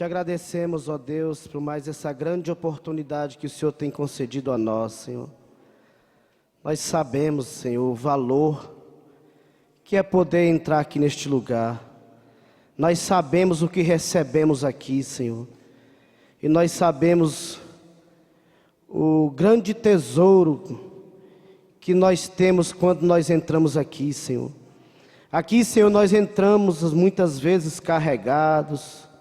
Te agradecemos, ó Deus, por mais essa grande oportunidade que o Senhor tem concedido a nós, Senhor. Nós sabemos, Senhor, o valor que é poder entrar aqui neste lugar. Nós sabemos o que recebemos aqui, Senhor. E nós sabemos o grande tesouro que nós temos quando nós entramos aqui, Senhor. Aqui, Senhor, nós entramos muitas vezes carregados.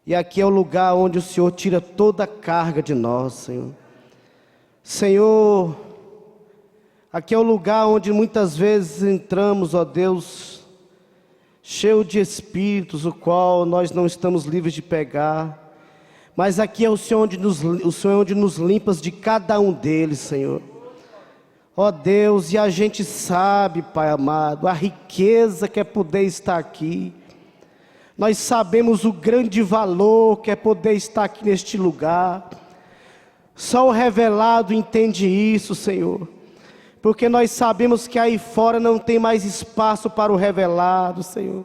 E aqui é o lugar onde o Senhor tira toda a carga de nós, Senhor. Senhor, aqui é o lugar onde muitas vezes entramos, ó Deus, cheio de espíritos, o qual nós não estamos livres de pegar. Mas aqui é o Senhor onde nos limpas de cada um deles, Senhor. Ó Deus, e a gente sabe, Pai amado, a riqueza que é poder estar aqui. Nós sabemos o grande valor que é poder estar aqui neste lugar. Só o revelado entende isso, Senhor. Porque nós sabemos que aí fora não tem mais espaço para o revelado, Senhor.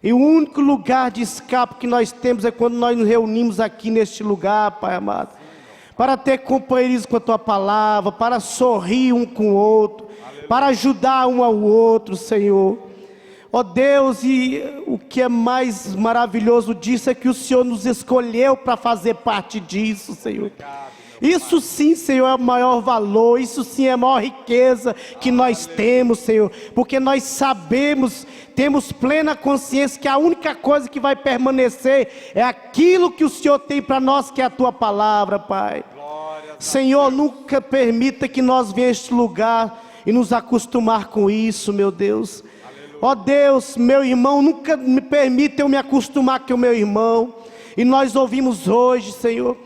E o único lugar de escape que nós temos é quando nós nos reunimos aqui neste lugar, Pai amado. Para ter companheirismo com a Tua palavra, para sorrir um com o outro, para ajudar um ao outro, Senhor. Ó Deus, e o que é mais maravilhoso disso é que o Senhor nos escolheu para fazer parte disso, Senhor. Isso sim, Senhor, é o maior valor, isso sim é a maior riqueza que nós temos, Senhor. Porque nós sabemos, temos plena consciência que a única coisa que vai permanecer é aquilo que o Senhor tem para nós, que é a Tua palavra, Pai. Senhor, nunca permita que nós venhamos a este lugar e nos acostumar com isso, meu Deus. Ó Deus, meu irmão, nunca me permita eu me acostumar com o meu irmão. E nós ouvimos hoje, Senhor,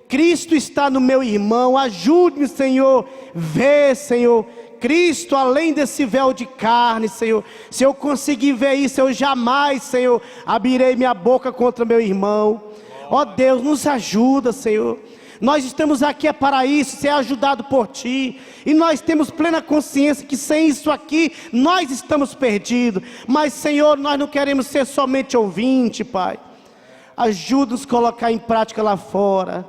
Cristo está no meu irmão. Ajude-me, Senhor, ver, Senhor, Cristo além desse véu de carne, Senhor. Se eu conseguir ver isso, eu jamais, Senhor, abrirei minha boca contra meu irmão. Ó Deus, nos ajuda, Senhor. Nós estamos aqui para isso, ser ajudado por Ti. E nós temos plena consciência que sem isso aqui, nós estamos perdidos. Mas, Senhor, nós não queremos ser somente ouvinte, Pai. Ajuda-nos a colocar em prática lá fora.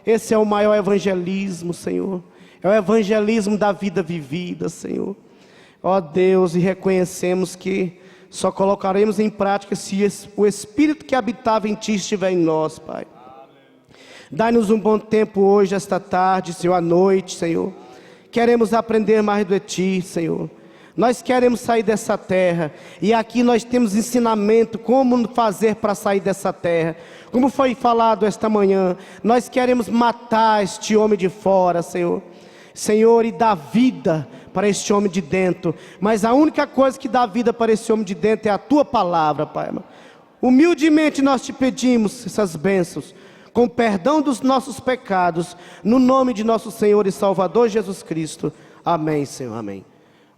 Esse é o maior evangelismo, Senhor. É o evangelismo da vida vivida, Senhor. Ó Deus, e reconhecemos que só colocaremos em prática se o Espírito que habitava em Ti estiver em nós, Pai. Dai-nos um bom tempo hoje, esta tarde, Senhor, à noite, Senhor. Queremos aprender mais de Ti, Senhor. Nós queremos sair dessa terra. E aqui nós temos ensinamento, como fazer para sair dessa terra. Como foi falado esta manhã, nós queremos matar este homem de fora, Senhor. Senhor, e dar vida para este homem de dentro. Mas a única coisa que dá vida para esse homem de dentro é a Tua palavra, Pai. Humildemente nós Te pedimos essas bênçãos, com perdão dos nossos pecados, no nome de nosso Senhor e Salvador Jesus Cristo. Amém, Senhor, amém.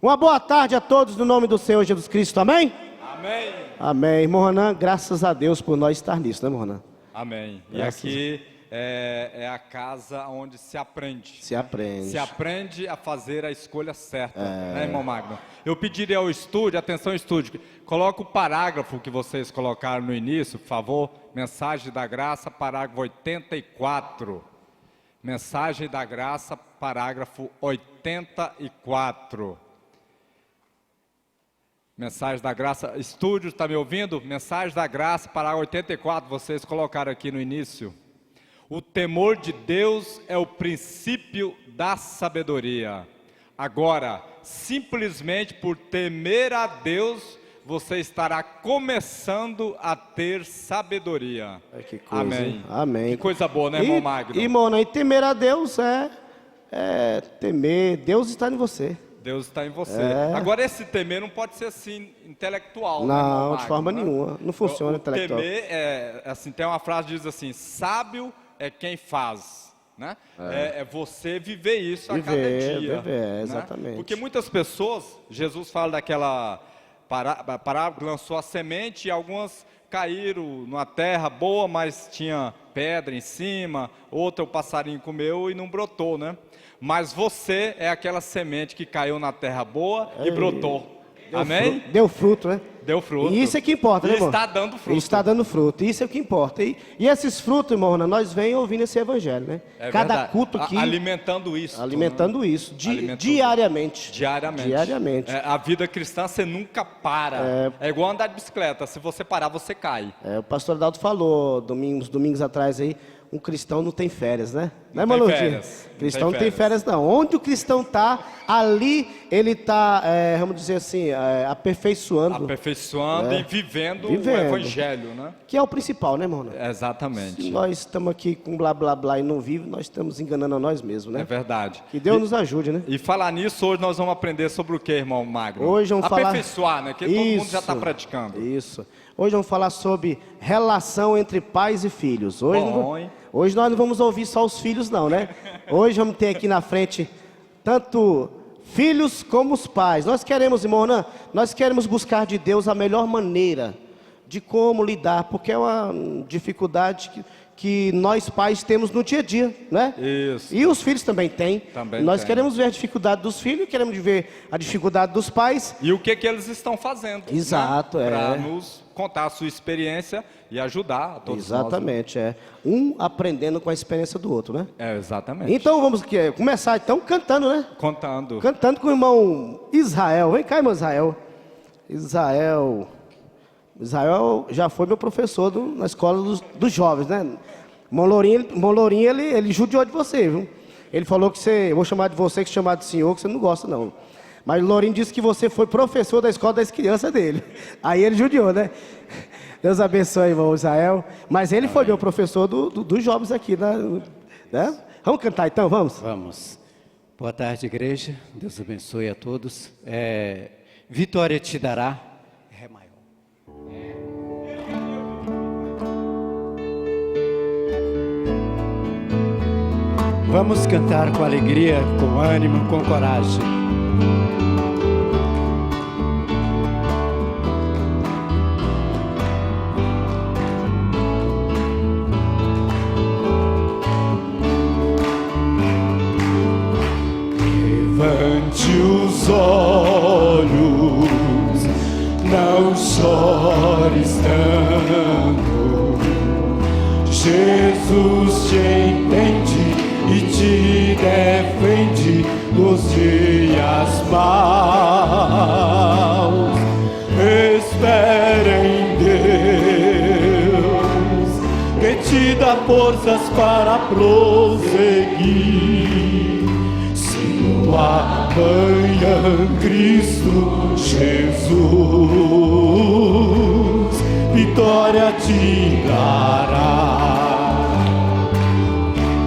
Uma boa tarde a todos, no nome do Senhor Jesus Cristo, amém? Amém. Amém. Irmão Ronan, graças a Deus por nós estar nisso, né, irmão Ronan? Amém. Graças. E aqui é a casa onde se aprende. Se aprende. Se aprende a fazer a escolha certa, né, irmão Magno? Eu pediria ao estúdio, atenção estúdio, coloca o parágrafo que vocês colocaram no início, por favor. Mensagem da Graça, parágrafo 84. Mensagem da Graça, parágrafo 84. Mensagem da Graça, estúdio, está me ouvindo? Mensagem da Graça, parágrafo 84, vocês colocaram aqui no início. O temor de Deus é o princípio da sabedoria. Agora, simplesmente por temer a Deus, você estará começando a ter sabedoria. Que coisa, amém. Amém. Que coisa boa, né, irmão Magno? Irmão, e temer a Deus é temer. Deus está em você. Deus está em você. Agora, esse temer não pode ser assim, intelectual, não, né, irmão Magno, de forma né? nenhuma. Não funciona intelectual. Temer assim, tem uma frase que diz assim, sábio é quem faz. Né? É você viver isso a cada dia. Viver, exatamente. Né? Porque muitas pessoas, Jesus fala daquela parábola que lançou a semente e algumas caíram numa terra boa, mas tinha pedra em cima, outra o passarinho comeu e não brotou, né? Mas você é aquela semente que caiu na terra boa e brotou. Amém? Deu fruto, né? Deu fruto. E isso é que importa, né, E irmão? está dando fruto. Está dando fruto. Isso é o que importa. E esses frutos, irmão, nós vem ouvindo esse evangelho, né? É Cada verdade. culto aqui. Alimentando isso. Alimentando isso. Alimentando. Diariamente. Diariamente. A vida cristã, você nunca para. É igual andar de bicicleta. Se você parar, você cai. O pastor Adalto falou domingos atrás aí, um cristão não tem férias, né? Não Não é, tem Maludinho? férias. Cristão não tem férias, não. Onde o cristão está, ali ele está, vamos dizer assim, aperfeiçoando. E vivendo o evangelho, né? Que é o principal, né, irmão? Exatamente. Se nós estamos aqui com blá, blá, blá e não vive, nós estamos enganando a nós mesmos, né? É verdade. Que Deus nos ajude, né? E falar nisso, hoje nós vamos aprender sobre o que, irmão Magno? Hoje vamos falar... Aperfeiçoar, né? Que todo mundo já está praticando. Isso. Hoje vamos falar sobre relação entre pais e filhos. Hoje nós não vamos ouvir só os filhos, não, né? Hoje vamos ter aqui na frente tanto filhos como os pais. Nós queremos, irmão, né? Nós queremos buscar de Deus a melhor maneira de como lidar, porque é uma dificuldade que nós pais temos no dia a dia, né? Isso. E os filhos também têm. Nós tem. queremos ver a dificuldade dos filhos, queremos ver a dificuldade dos pais. E o que eles estão fazendo. Exato, né? Para nos contar a sua experiência e ajudar a todos nós. Exatamente, um aprendendo com a experiência do outro, né? Exatamente. Então vamos começar então cantando, né? Cantando com o irmão Israel. Vem cá, irmão Israel. Israel já foi meu professor na escola dos jovens, né? Irmão Lourinho, ele judiou de você, viu? Ele falou que eu vou chamar de você, que chamar de senhor, que você não gosta, não. Mas o Lourinho disse que você foi professor da escola das crianças dele. Aí ele judiou, né? Deus abençoe, irmão Israel. Mas ele foi meu professor dos jovens aqui, né? Vamos cantar então, vamos? Vamos. Boa tarde, igreja. Deus abençoe a todos. Vitória te dará. Ré maior. Vamos cantar com alegria, com ânimo, com coragem. Levante os olhos, não chores tanto. Jesus te entende e te defende nos dias maus. Espere em Deus, que te dá forças para prosseguir. Amanhã Cristo Jesus vitória te dará,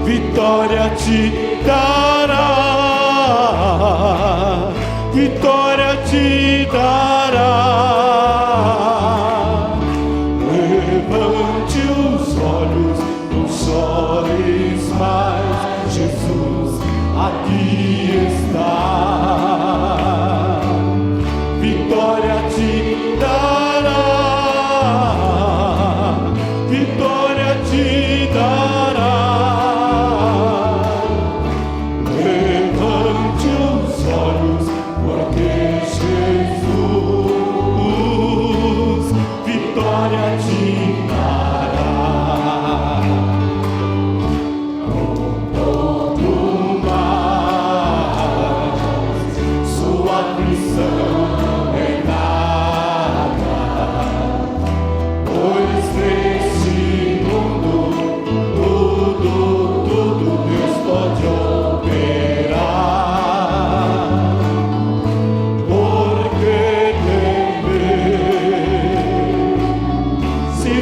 vitória te dará, vitória te dará. Levante os olhos, não chores mais, Jesus aqui está, vitória te dará, vitória te dará. Levante os olhos, porque Jesus vitória te dará. Se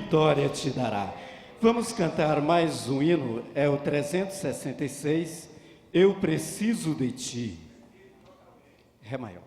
vitória te dará. Vamos cantar mais um hino, é o 366, Eu Preciso de Ti. Ré maior.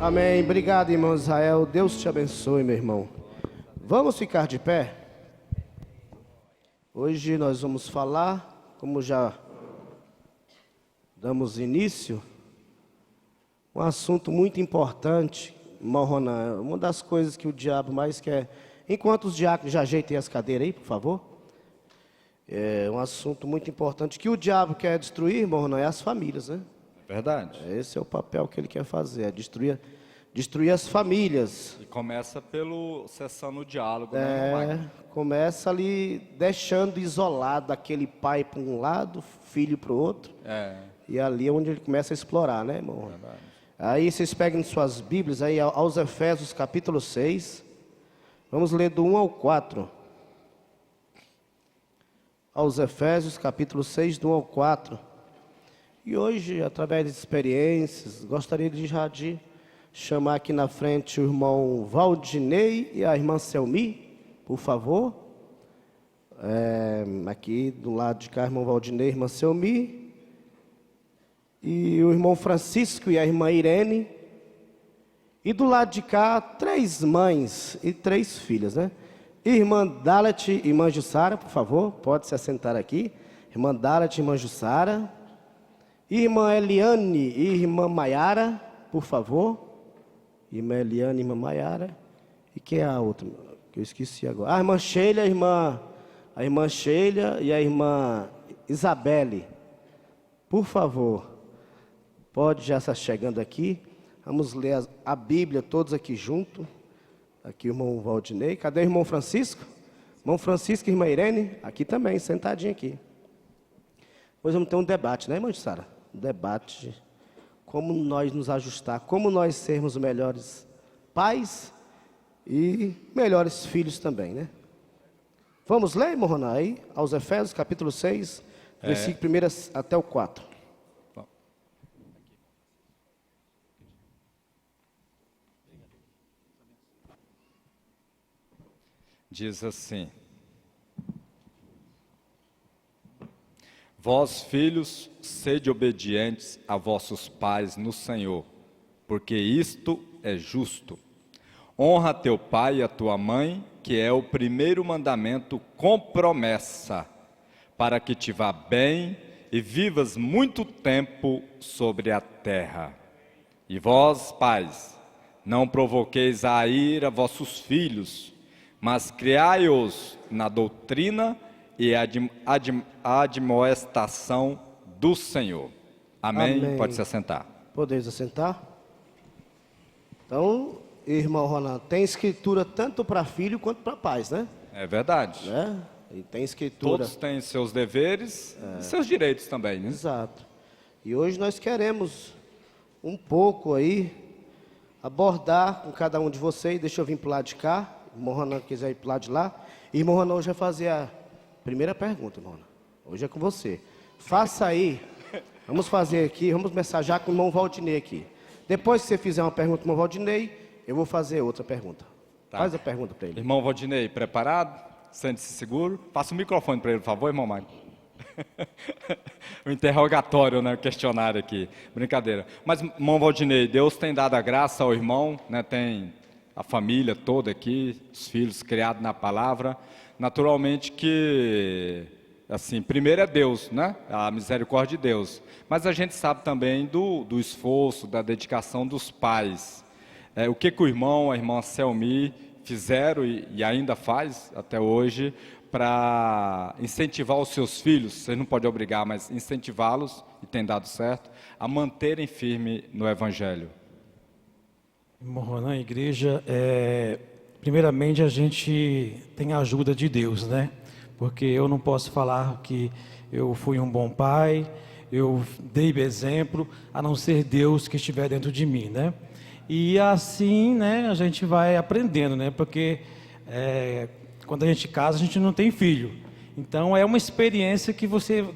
Amém. Obrigado, irmão Israel. Deus te abençoe, meu irmão. Vamos ficar de pé? Hoje nós vamos falar, como já damos início, um assunto muito importante, irmão Ronan. Uma das coisas que o diabo mais quer. Enquanto os diáconos já ajeitem as cadeiras aí, por favor. É um assunto muito importante que o diabo quer destruir, irmão Ronan, é as famílias, né? Verdade. Esse é o papel que ele quer fazer, é destruir as famílias. E começa pelo cessando o diálogo, né? Começa ali deixando isolado aquele pai para um lado, filho para o outro. E ali é onde ele começa a explorar, né, irmão? Verdade. Aí vocês pegam suas Bíblias aí aos Efésios capítulo 6. Vamos ler do 1 ao 4. Aos Efésios capítulo 6, do 1 ao 4. E hoje, através de experiências, gostaria de chamar aqui na frente o irmão Valdinei e a irmã Selmi, por favor. Aqui do lado de cá, irmão Valdinei e irmã Selmi. E o irmão Francisco e a irmã Irene. E do lado de cá, 3 mães e 3 filhas, né? Irmã Dalet e irmã Jussara, por favor, pode se assentar aqui. Irmã Dalet e irmã Jussara. Irmã Eliane e irmã Maiara, por favor. Irmã Eliane e irmã Maiara. E quem é a outra? Que eu esqueci agora. A irmã Sheila, a irmã Sheila e a irmã Isabelle. Por favor, pode já estar chegando aqui. Vamos ler a Bíblia todos aqui junto. Aqui o irmão Valdinei. Cadê o irmão Francisco? Irmão Francisco e irmã Irene? Aqui também, sentadinho aqui. Hoje vamos ter um debate, né, irmã Sara? Um debate. Como nós nos ajustar, como nós sermos melhores pais e melhores filhos também, né? Vamos ler, irmão Ronan, aí, aos Efésios, capítulo 6, versículo 1 até o 4. Diz assim: Vós, filhos, sede obedientes a vossos pais no Senhor, porque isto é justo. Honra teu pai e a tua mãe, que é o primeiro mandamento com promessa, para que te vá bem e vivas muito tempo sobre a terra. E vós, pais, não provoqueis a ira vossos filhos, mas criai-os na doutrina e admoestação do Senhor. Amém? Amém. Pode se assentar. Podemos assentar? Então, irmão Ronan, tem escritura tanto para filho quanto para pais, né? É verdade. Né? E tem escritura. Todos têm seus deveres e seus direitos também, né? Exato. E hoje nós queremos um pouco aí abordar com cada um de vocês. Deixa eu vir para o lado de cá. Irmão Ronan quiser ir para o lado de lá. Irmão Ronan, hoje vai fazer a primeira pergunta, irmão Ronan. Hoje é com você. Faça aí. Vamos fazer aqui, vamos mensajar com o irmão Valdinei aqui. Depois que você fizer uma pergunta para o irmão Valdinei, eu vou fazer outra pergunta. Tá. Faz a pergunta para ele. Irmão Valdinei, preparado? Sente-se seguro? Passa o microfone para ele, por favor, irmão Mário. O interrogatório, né? O questionário aqui. Brincadeira. Mas, irmão Valdinei, Deus tem dado a graça ao irmão, né? Tem a família toda aqui, os filhos criados na palavra. Naturalmente que, assim, primeiro é Deus, né? A misericórdia de Deus. Mas a gente sabe também do esforço, da dedicação dos pais. O que o irmão, a irmã Selmi fizeram e ainda faz até hoje para incentivar os seus filhos, vocês não podem obrigar, mas incentivá-los, e tem dado certo, a manterem firme no Evangelho. Irmão Ronan, igreja, primeiramente a gente tem a ajuda de Deus, né? Porque eu não posso falar que eu fui um bom pai, eu dei exemplo, a não ser Deus que estiver dentro de mim, né? E assim, né, a gente vai aprendendo, né? Porque quando a gente casa, a gente não tem filho. Então é uma experiência que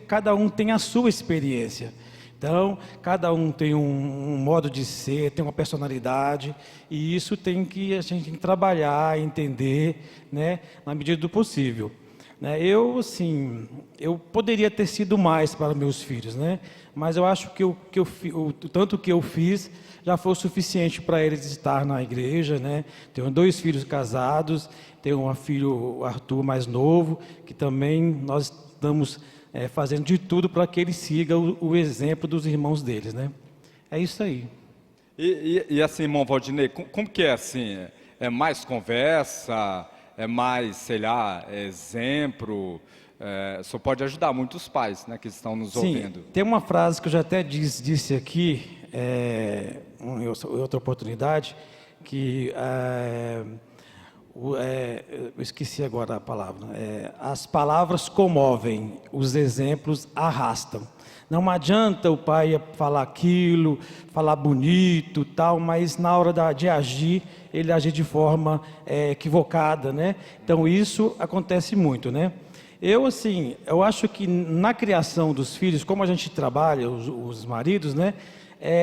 cada um tem a sua experiência. Então, cada um tem um modo de ser, tem uma personalidade, e isso a gente tem que trabalhar, entender, né, na medida do possível. Né, eu poderia ter sido mais para meus filhos, né, mas eu acho que o tanto que eu fiz já foi o suficiente para eles estar na igreja, né. Tenho 2 filhos casados, tenho um filho, o Arthur, mais novo, que também nós estamos fazendo de tudo para que ele siga o exemplo dos irmãos deles, né? É isso aí. E assim, irmão Valdinei, como que é assim? É mais conversa? É mais, sei lá, exemplo? Só pode ajudar muitos pais, né, que estão nos ouvindo. Tem uma frase que eu já até disse aqui, em outra oportunidade, que eu esqueci agora a palavra. As palavras comovem, os exemplos arrastam. Não adianta o pai falar aquilo, falar bonito, tal, mas na hora de agir, ele agir de forma equivocada, né? Então isso acontece muito, né? Eu acho que na criação dos filhos, como a gente trabalha, os maridos, né?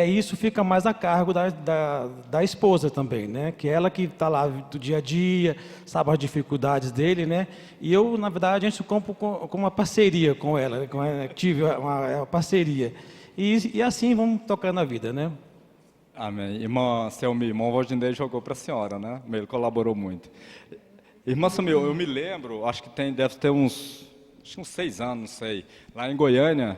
Isso fica mais a cargo da esposa também, né? Que é ela que está lá do dia a dia, sabe as dificuldades dele, né? E eu, na verdade, a gente compra com uma parceria com ela, tive uma parceria. E assim vamos tocando a vida, né? Amém. Irmã Selmi, irmão Valdinei jogou para a senhora, né? Ele colaborou muito. Irmã Selmi, eu me lembro, acho que deve ter uns 6 anos, não sei. Lá em Goiânia,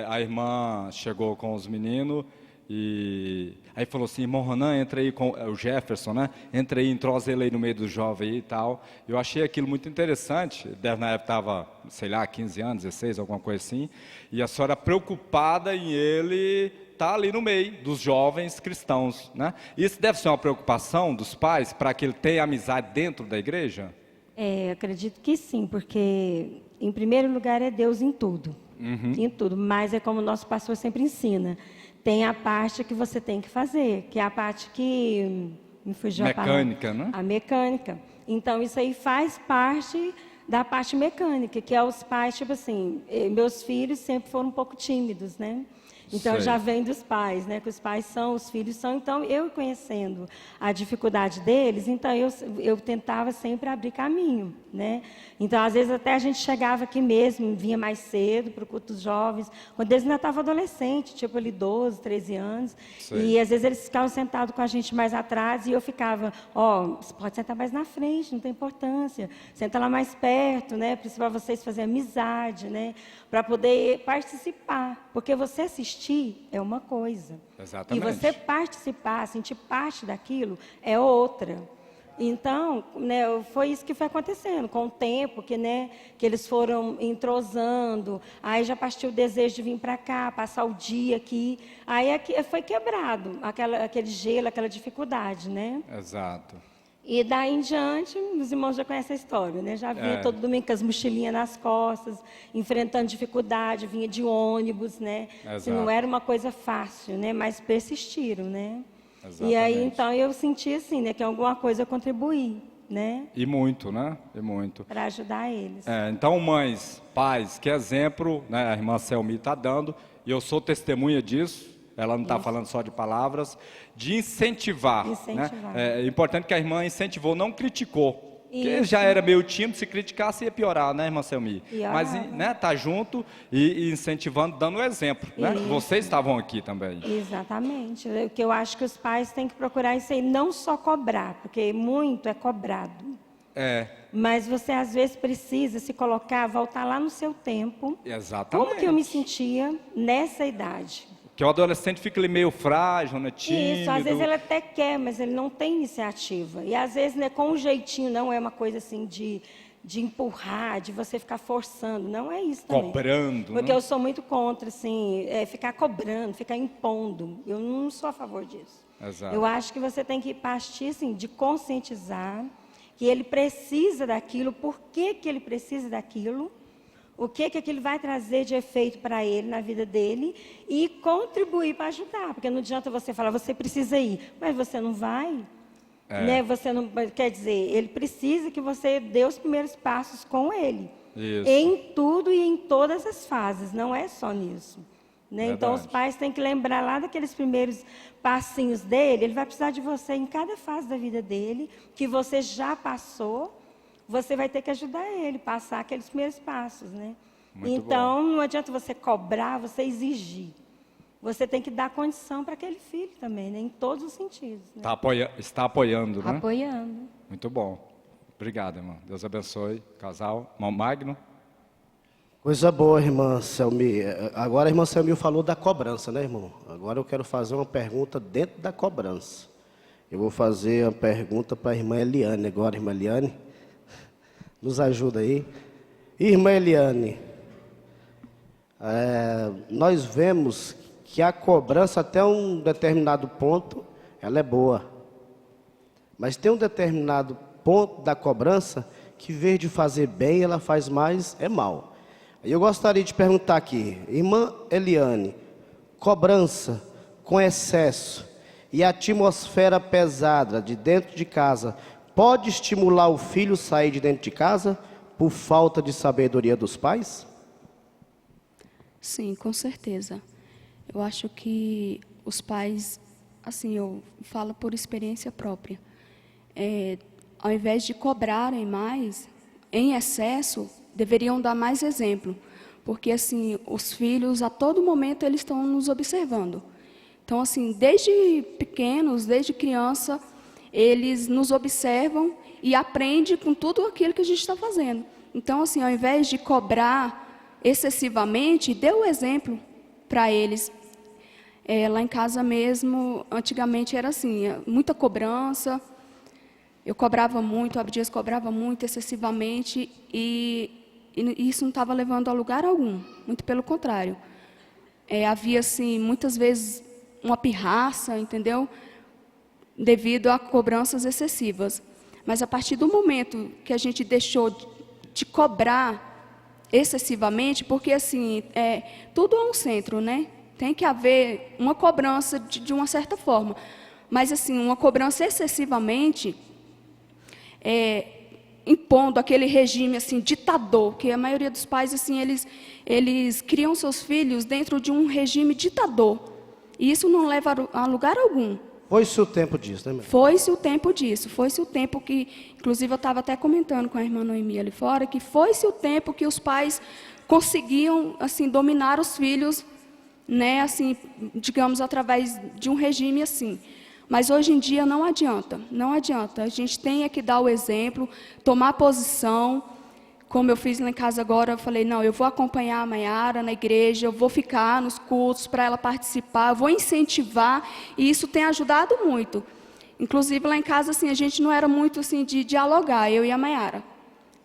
a irmã chegou com os meninos e aí falou assim, irmão Ronan, entra aí com o Jefferson, né? Entra aí, entrosa ele aí no meio dos jovens e tal. Eu achei aquilo muito interessante. Deve, na época estava, sei lá, 15 anos, 16, alguma coisa assim. E a senhora preocupada em ele estar ali no meio dos jovens cristãos, né? Isso deve ser uma preocupação dos pais para que ele tenha amizade dentro da igreja? Acredito que sim, porque em primeiro lugar é Deus em tudo. Em tudo, mas é como o nosso pastor sempre ensina, tem a parte que você tem que fazer, que é a parte que me fugiu a palavra. Mecânica, né? A mecânica. Então isso aí faz parte da parte mecânica, que é os pais, tipo assim, meus filhos sempre foram um pouco tímidos, né? Então Sei. já vem dos pais, né? Que os pais são, os filhos são. Então eu conhecendo a dificuldade deles, então eu tentava sempre abrir caminho, né? Então às vezes até a gente chegava aqui mesmo, vinha mais cedo para o culto dos jovens, quando eles ainda estavam adolescentes, tipo ali 12, 13 anos. Sei. E às vezes eles ficavam sentados com a gente mais atrás e eu ficava, você pode sentar mais na frente, não tem importância. Senta lá mais perto, né? Para vocês fazerem amizade, né? Para poder participar, porque você assistir é uma coisa. Exatamente. E você participar, sentir parte daquilo é outra. Então, né, foi isso que foi acontecendo com o tempo, que eles foram entrosando, aí já partiu o desejo de vir para cá, passar o dia aqui, aí foi quebrado aquele gelo, aquela dificuldade, né? Exato. E daí em diante, os irmãos já conhecem a história, né? Já vinha todo domingo com as mochilinhas nas costas, enfrentando dificuldade, vinha de ônibus, né? Assim, não era uma coisa fácil, né? Mas persistiram, né? Exatamente. E aí, então, eu senti assim, né? Que alguma coisa eu contribuí, né? E muito, né? E muito. Para ajudar eles. Então, mães, pais, que exemplo, né? A irmã Selmi está dando, e eu sou testemunha disso. Ela não está falando só de palavras, de incentivar. Incentivar. Né? É importante que a irmã incentivou, não criticou. Porque Isso. já era meio tímido, se criticasse ia piorar, né, irmã Selmi? Mas, né, tá junto e incentivando, dando o exemplo. Né? Vocês estavam aqui também. Exatamente. O que eu acho que os pais têm que procurar isso aí, não só cobrar, porque muito é cobrado. Mas você, às vezes, precisa se colocar, voltar lá no seu tempo. Exatamente. Como que eu me sentia nessa idade? Que o adolescente fica ali meio frágil, né, tímido. Isso, às vezes ele até quer, mas ele não tem iniciativa. E às vezes, né, com um jeitinho, não é uma coisa assim de empurrar, de você ficar forçando. Não é isso também. Cobrando. Porque né? eu sou muito contra, assim, ficar cobrando, ficar impondo. Eu não sou a favor disso. Exato. Eu acho que você tem que partir, assim, de conscientizar que ele precisa daquilo, por que ele precisa daquilo, o que aquilo vai trazer de efeito para ele, na vida dele, e contribuir para ajudar. Porque não adianta você falar, você precisa ir, mas você não vai. Né? Você não, quer dizer, ele precisa que você dê os primeiros passos com ele. Isso. Em tudo e em todas as fases, não é só nisso. Né? Então, os pais têm que lembrar lá daqueles primeiros passinhos dele, ele vai precisar de você em cada fase da vida dele, que você já passou. Você vai ter que ajudar ele a passar aqueles primeiros passos, né? Então, não adianta você cobrar, você exigir. Você tem que dar condição para aquele filho também, né? Em todos os sentidos. Né? Está apoiando, né? Apoiando. Muito bom. Obrigado, irmão. Deus abençoe. Casal. Irmão Magno. Coisa boa, irmã Selmi. Agora a irmã Selmi falou da cobrança, né, irmão? Agora eu quero fazer uma pergunta dentro da cobrança. Eu vou fazer uma pergunta para a irmã Eliane agora, irmã Eliane. Nos ajuda aí. Irmã Eliane, nós vemos que a cobrança até um determinado ponto, ela é boa. Mas tem um determinado ponto da cobrança que, em vez de fazer bem, ela faz mais mal. Eu gostaria de perguntar aqui, irmã Eliane, cobrança com excesso e atmosfera pesada de dentro de casa, pode estimular o filho a sair de dentro de casa? por falta de sabedoria dos pais? Sim, com certeza. Eu acho que os pais, assim, eu falo por experiência própria, ao invés de cobrarem mais, em excesso, deveriam dar mais exemplo. Porque, assim, os filhos, a todo momento, eles estão nos observando. Então, assim, desde pequenos, desde criança, eles nos observam e aprendem com tudo aquilo que a gente está fazendo. Então, assim, ao invés de cobrar excessivamente, dê o exemplo para eles. Lá em casa mesmo, antigamente era assim, muita cobrança. Eu cobrava muito, o Abdias cobrava muito, excessivamente, e isso não estava levando a lugar algum, muito pelo contrário. Havia, assim, muitas vezes uma pirraça, entendeu? Devido a cobranças excessivas. Mas a partir do momento que a gente deixou de cobrar excessivamente, porque, assim, tudo é um centro, né? Tem que haver uma cobrança de uma certa forma. Mas, assim, uma cobrança excessivamente, impondo aquele regime, assim, ditador, que a maioria dos pais, assim, eles criam seus filhos dentro de um regime ditador. E isso não leva a lugar algum. Foi-se o tempo disso, né, mãe? Foi-se o tempo disso. Foi-se o tempo que, inclusive, eu estava até comentando com a irmã Noemi ali fora, que foi-se o tempo que os pais conseguiam, assim, dominar os filhos, né, assim, digamos, através de um regime assim. Mas hoje em dia não adianta, não adianta. A gente tem que dar o exemplo, tomar posição. Como eu fiz lá em casa agora, eu falei, não, eu vou acompanhar a Maiara na igreja, eu vou ficar nos cultos para ela participar, eu vou incentivar, e isso tem ajudado muito. Inclusive lá em casa, assim, a gente não era muito assim, de dialogar, eu e a Maiara.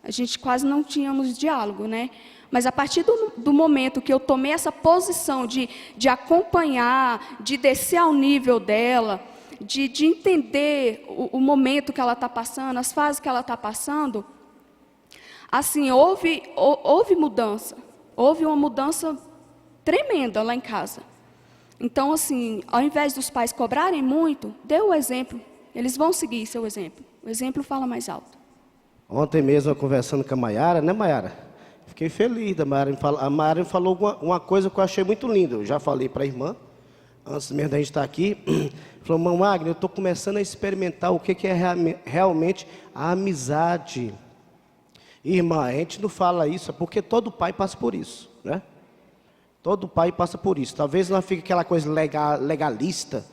A gente quase não tínhamos diálogo, né? Mas a partir do momento que eu tomei essa posição de acompanhar, de descer ao nível dela, de entender o momento que ela está passando, as fases que ela está passando, assim, houve mudança. Houve uma mudança tremenda lá em casa. Então, assim, ao invés dos pais cobrarem muito, dê o exemplo. Eles vão seguir seu exemplo. O exemplo fala mais alto. Ontem mesmo, eu conversando com a Maiara, né, Maiara? Fiquei feliz da Maiara. A Maiara me falou uma coisa que eu achei muito linda. Eu já falei para a irmã, antes mesmo da gente estar aqui. Falou, irmão Magno, eu estou começando a experimentar o que é realmente a amizade. Irmã, a gente não fala isso, é porque todo pai passa por isso, né? Todo pai passa por isso. Talvez não fique aquela coisa legalista.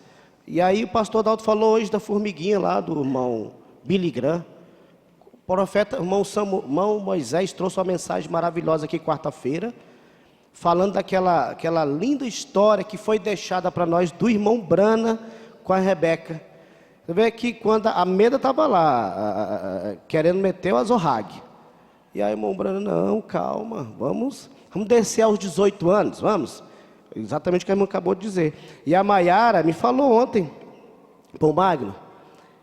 E aí o pastor Adalto falou hoje da formiguinha lá, do irmão Billy Graham. O profeta, irmão Moisés trouxe uma mensagem maravilhosa aqui quarta-feira, falando daquela linda história que foi deixada para nós do irmão Brana com a Rebeca. Você vê que quando a Meda estava lá, querendo meter o Azorrague. E aí o irmão Brana, não, calma, vamos descer aos 18 anos, vamos. Exatamente o que a irmã acabou de dizer. E a Maiara me falou ontem, pô, Magno,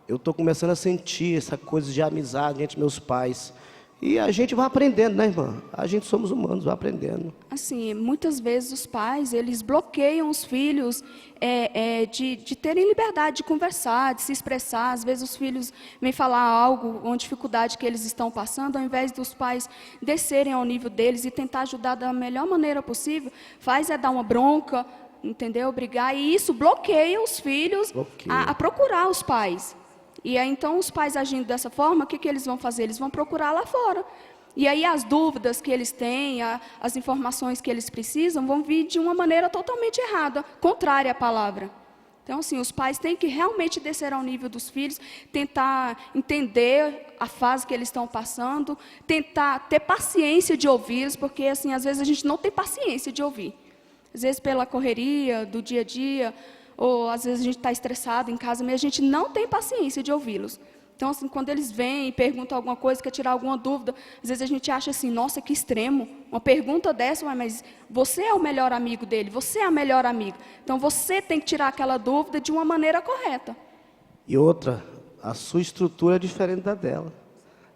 eu estou começando a sentir essa coisa de amizade entre meus pais. E a gente vai aprendendo, né, irmã? A gente somos humanos, vai aprendendo. Assim, muitas vezes os pais, eles bloqueiam os filhos de terem liberdade de conversar, de se expressar. Às vezes os filhos vêm falar algo, uma dificuldade que eles estão passando, ao invés dos pais descerem ao nível deles e tentar ajudar da melhor maneira possível, faz dar uma bronca, entendeu? Brigar, e isso bloqueia os filhos a procurar os pais. E aí, então, os pais agindo dessa forma, o que eles vão fazer? Eles vão procurar lá fora. E aí, as dúvidas que eles têm, as informações que eles precisam, vão vir de uma maneira totalmente errada, contrária à palavra. Então, assim, os pais têm que realmente descer ao nível dos filhos, tentar entender a fase que eles estão passando, tentar ter paciência de ouvi-los, porque, assim, às vezes a gente não tem paciência de ouvir. Às vezes, pela correria do dia a dia, ou às vezes a gente está estressado em casa, mas a gente não tem paciência de ouvi-los. Então, assim, quando eles vêm e perguntam alguma coisa, quer tirar alguma dúvida, às vezes a gente acha assim, nossa, que extremo. Uma pergunta dessa, mas você é o melhor amigo dele, você é a melhor amiga. Então, você tem que tirar aquela dúvida de uma maneira correta. E outra, a sua estrutura é diferente da dela.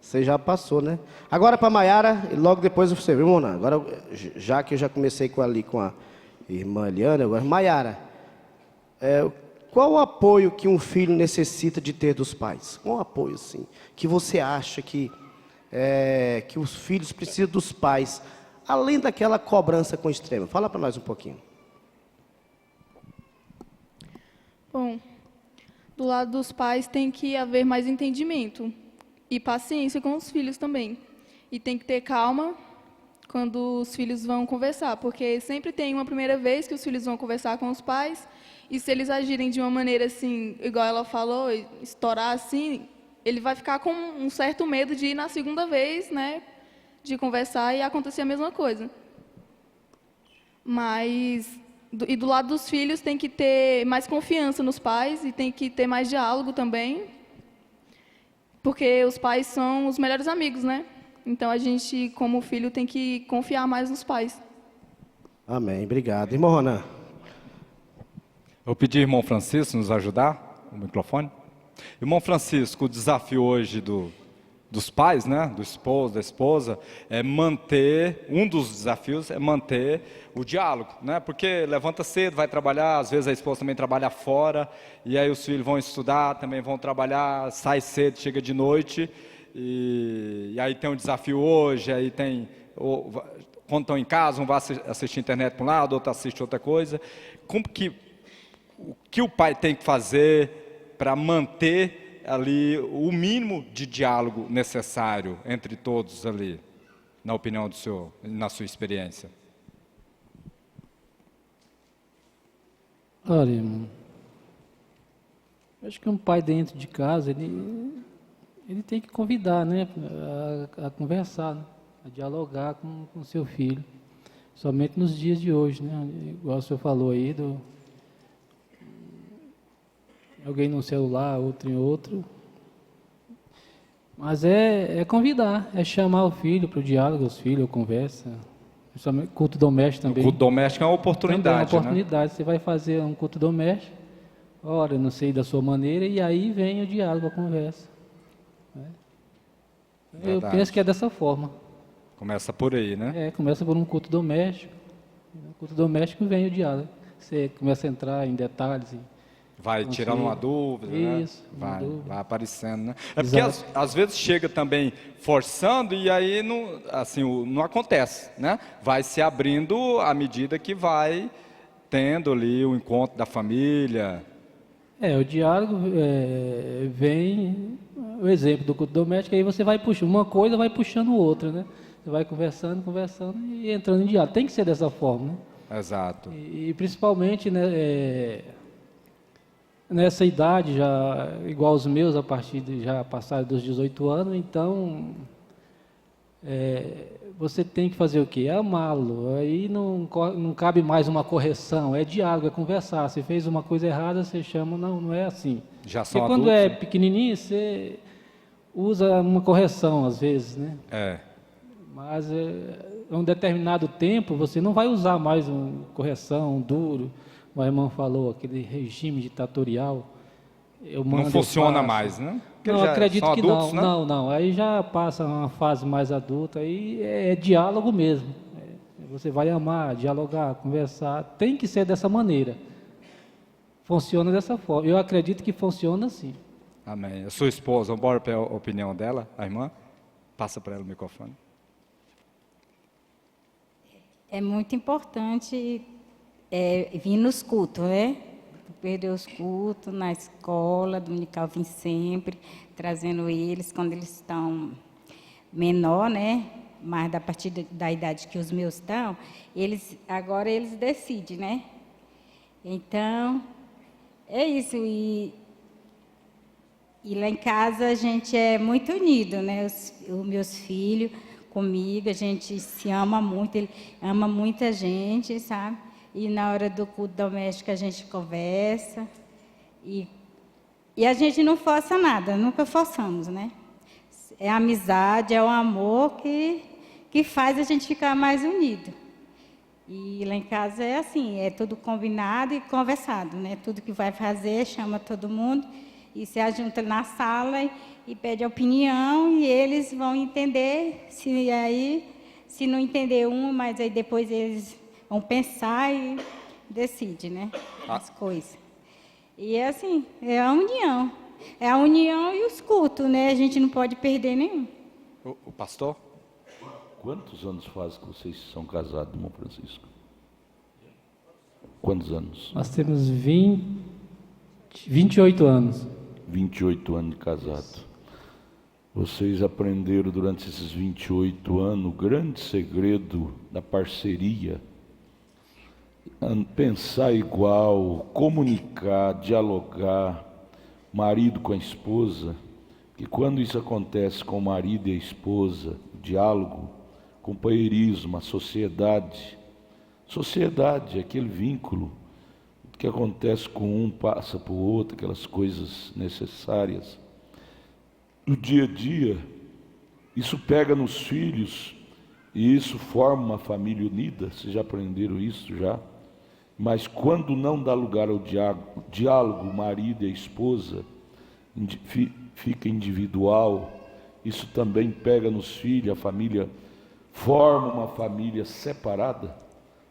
Você já passou, né? Agora para a Maiara, e logo depois você, viu, Mona? Agora, já que eu já comecei com a irmã Eliana, agora, Maiara. Qual o apoio que um filho necessita de ter dos pais? Qual o apoio, assim, que você acha que que os filhos precisam dos pais, além daquela cobrança com extremo? Fala para nós um pouquinho. Bom, do lado dos pais tem que haver mais entendimento e paciência com os filhos também. E tem que ter calma quando os filhos vão conversar, porque sempre tem uma primeira vez que os filhos vão conversar com os pais, e se eles agirem de uma maneira assim, igual ela falou, estourar assim, ele vai ficar com um certo medo de ir na segunda vez, né, de conversar e acontecer a mesma coisa. Mas, e do lado dos filhos tem que ter mais confiança nos pais e tem que ter mais diálogo também, porque os pais são os melhores amigos, né? Então a gente, como filho, tem que confiar mais nos pais. Amém, obrigado. Irmão Ronan. Eu pedi ao irmão Francisco nos ajudar, o microfone. Irmão Francisco, o desafio hoje dos pais, né, do esposo, da esposa, é manter, um dos desafios é manter o diálogo, né, porque levanta cedo, vai trabalhar, às vezes a esposa também trabalha fora, e aí os filhos vão estudar, também vão trabalhar, sai cedo, chega de noite, e aí tem um desafio hoje, aí tem, quando estão em casa, um vai assistir internet para um lado, outro assiste outra coisa. O que o pai tem que fazer para manter ali o mínimo de diálogo necessário entre todos ali, na opinião do senhor, na sua experiência? Olha, irmão, acho que um pai dentro de casa, ele tem que convidar, né, a conversar, né, a dialogar com o seu filho, somente nos dias de hoje, né, igual o senhor falou aí, alguém no celular, outro em outro, mas é convidar, é chamar o filho para o diálogo, os filhos, conversa, principalmente culto doméstico também. O culto doméstico é uma oportunidade, também é uma oportunidade, né? Você vai fazer um culto doméstico, ora, não sei da sua maneira, e aí vem o diálogo, a conversa. Né? Eu penso que é dessa forma. Começa por aí, né? Começa por um culto doméstico, no culto doméstico vem o diálogo, você começa a entrar em detalhes. Vai tirando uma dúvida, isso, né? Vai aparecendo, né? Porque às vezes chega também forçando e aí não, assim, não acontece, né? Vai se abrindo à medida que vai tendo ali o encontro da família. O diálogo vem, o exemplo do culto doméstico, aí você vai puxando, uma coisa vai puxando outra, né? Você vai conversando e entrando em diálogo. Tem que ser dessa forma, né? Exato. E principalmente, né, nessa idade, já igual os meus, a partir de já passaram dos 18 anos, então você tem que fazer o quê? Amá-lo. Aí não cabe mais uma correção, é diálogo, é conversar. Se fez uma coisa errada, você chama, não é assim. Já são Porque quando adultos, é pequenininho, você usa uma correção às vezes, né? Mas um determinado tempo, você não vai usar mais uma correção duro. O irmão falou, aquele regime ditatorial. Não funciona mais, né? Porque não, acredito que adultos, não. né? Não. Aí já passa uma fase mais adulta, aí é diálogo mesmo. Você vai amar, dialogar, conversar. Tem que ser dessa maneira. Funciona dessa forma. Eu acredito que funciona assim. Amém. A sua esposa, bora para a opinião dela, a irmã? Passa para ela o microfone. É muito importante vir nos cultos, né? Perder os cultos na escola, dominical vim sempre, trazendo eles quando eles estão menor, né? Mas a partir da idade que os meus estão, agora eles decidem, né? Então, é isso. E lá em casa a gente é muito unido, né? Os meus filhos comigo, a gente se ama muito, ele ama muita gente, sabe? E na hora do culto doméstico a gente conversa. E a gente não força nada, nunca forçamos, né? É a amizade, é o amor que faz a gente ficar mais unido. E lá em casa é assim, é tudo combinado e conversado, né? Tudo que vai fazer, chama todo mundo e se ajunta na sala e pede opinião e eles vão entender, se não entender mas aí depois eles vão pensar e decide, né? As coisas. E é assim, é a união. É a união e os cultos, né? A gente não pode perder nenhum. O pastor? Quantos anos faz que vocês são casados, irmão Francisco? Quantos anos? Nós temos 28 anos. 28 anos de casado. Vocês aprenderam durante esses 28 anos o grande segredo da parceria. Pensar igual, comunicar, dialogar, marido com a esposa. Que quando isso acontece com o marido e a esposa, o diálogo, companheirismo, a sociedade. Sociedade é aquele vínculo que acontece com um, passa para o outro, aquelas coisas necessárias. No dia a dia, isso pega nos filhos e isso forma uma família unida. Vocês já aprenderam isso já? Mas quando não dá lugar ao diálogo, o marido e a esposa, fica individual, isso também pega nos filhos, a família forma uma família separada.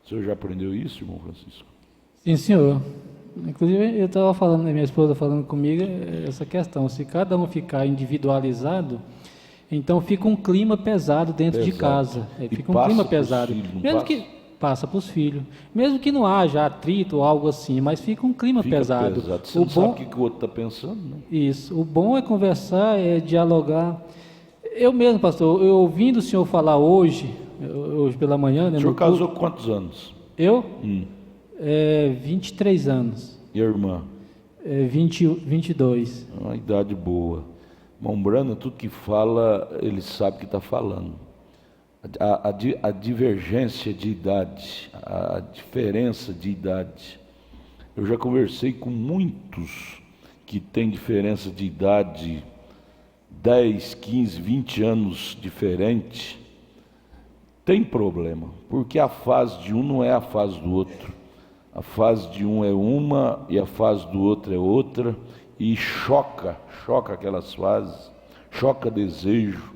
O senhor já aprendeu isso, irmão Francisco? Sim, senhor. Inclusive, eu estava falando, minha esposa falando comigo, essa questão, se cada um ficar individualizado, então fica um clima pesado dentro de casa. Fica um clima pesado. Mesmo que passa para os filhos. Mesmo que não haja atrito ou algo assim, mas fica um clima pesado. Você não sabe o que o outro está pensando, né? Isso. O bom é conversar, é dialogar. Eu mesmo, pastor, eu ouvindo o senhor falar hoje pela manhã... Né, o senhor casou com quantos anos? Eu? 23 anos. E a irmã? 22. Uma idade boa. Irmão Brana, tudo que fala, ele sabe que está falando. A divergência de idade, a diferença de idade. Eu já conversei com muitos que têm diferença de idade, 10, 15, 20 anos diferente. Tem problema, porque a fase de um não é a fase do outro. A fase de um é uma e a fase do outro é outra, e choca aquelas fases, choca desejo.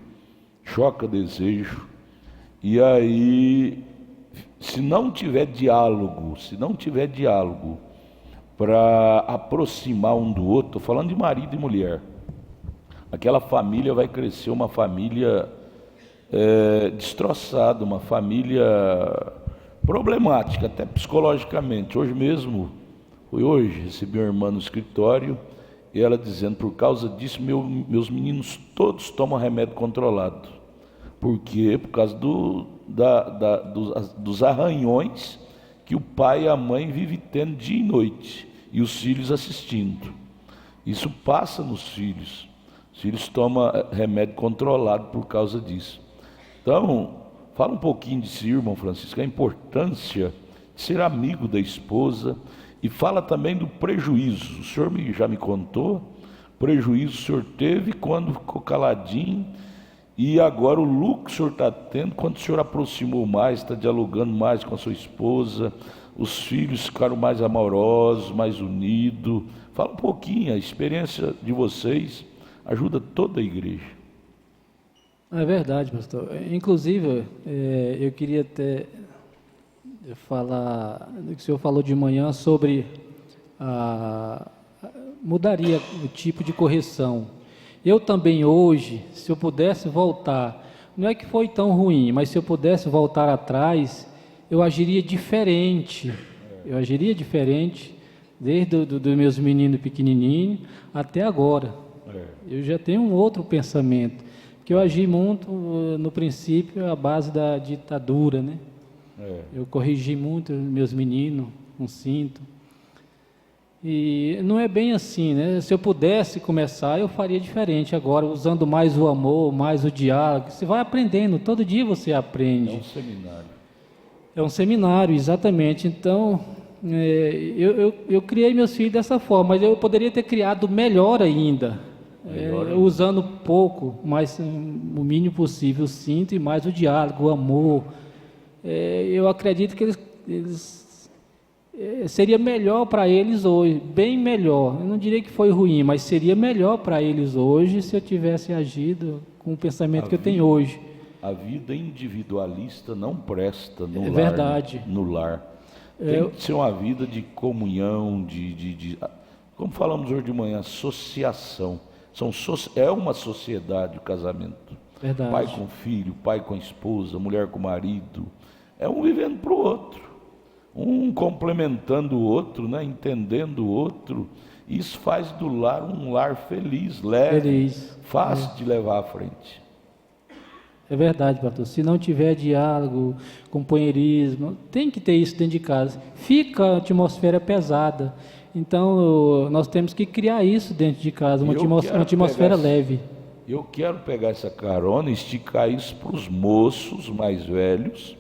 E aí, se não tiver diálogo para aproximar um do outro, estou falando de marido e mulher, aquela família vai crescer uma família destroçada, uma família problemática, até psicologicamente. Hoje mesmo, recebi uma irmã no escritório, e ela dizendo, por causa disso, meus meninos todos tomam remédio controlado. Por quê? Por causa dos arranhões que o pai e a mãe vivem tendo dia e noite, e os filhos assistindo. Isso passa nos filhos. Os filhos tomam remédio controlado por causa disso. Então, fala um pouquinho de si, irmão Francisco, a importância de ser amigo da esposa, e fala também do prejuízo. O senhor já me contou, prejuízo o senhor teve quando ficou caladinho, e agora o lucro que o senhor está tendo, quando o senhor aproximou mais, está dialogando mais com a sua esposa, os filhos ficaram mais amorosos, mais unidos. Fala um pouquinho, a experiência de vocês ajuda toda a igreja. É verdade, pastor. Inclusive, eu queria até falar, o que o senhor falou de manhã sobre mudaria o tipo de correção. Eu também hoje, se eu pudesse voltar, não é que foi tão ruim, mas se eu pudesse voltar atrás, eu agiria diferente. Desde os meus meninos pequenininhos até agora. Eu já tenho um outro pensamento, que eu agi muito, no princípio, à base da ditadura, né? Eu corrigi muito meus meninos, com cinto. E não é bem assim, né? Se eu pudesse começar, eu faria diferente agora, usando mais o amor, mais o diálogo. Você vai aprendendo, todo dia você aprende. É um seminário. É um seminário, exatamente. Então, eu criei meus filhos dessa forma, mas eu poderia ter criado melhor ainda. Usando pouco, mas o mínimo possível, o cinto e mais o diálogo, o amor. Eu acredito que seria melhor para eles hoje, bem melhor. Eu não diria que foi ruim, mas seria melhor para eles hoje se eu tivesse agido com o pensamento que eu tenho hoje. A vida individualista não presta no lar. Verdade. No lar. Tem que ser uma vida de comunhão, como falamos hoje de manhã, associação. É uma sociedade o casamento. Verdade. Pai com filho, pai com esposa, mulher com marido. É um vivendo para o outro, um complementando o outro, né? Entendendo o outro. Isso faz do lar um lar feliz, leve, fácil de levar à frente. É verdade, pastor. Se não tiver diálogo, companheirismo, tem que ter isso dentro de casa. Fica a atmosfera pesada. Então, nós temos que criar isso dentro de casa, uma atmosfera leve. Eu quero pegar essa carona e esticar isso para os moços mais velhos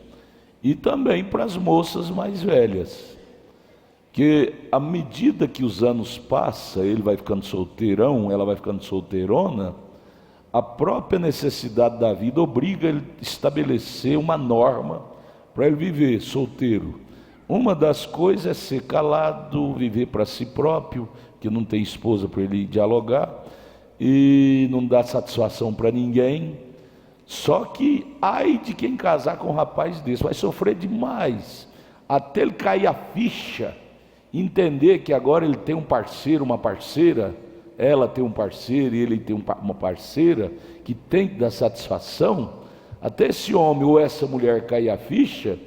e também para as moças mais velhas. Que à medida que os anos passam, ele vai ficando solteirão, ela vai ficando solteirona, a própria necessidade da vida obriga ele a estabelecer uma norma para ele viver solteiro. Uma das coisas é ser calado, viver para si próprio, que não tem esposa para ele dialogar, e não dá satisfação para ninguém. Só que, ai de quem casar com um rapaz desse, vai sofrer demais, até ele cair a ficha, entender que agora ele tem um parceiro, uma parceira, ela tem um parceiro e ele tem uma parceira, que tem que dar satisfação. Até esse homem ou essa mulher cair a ficha,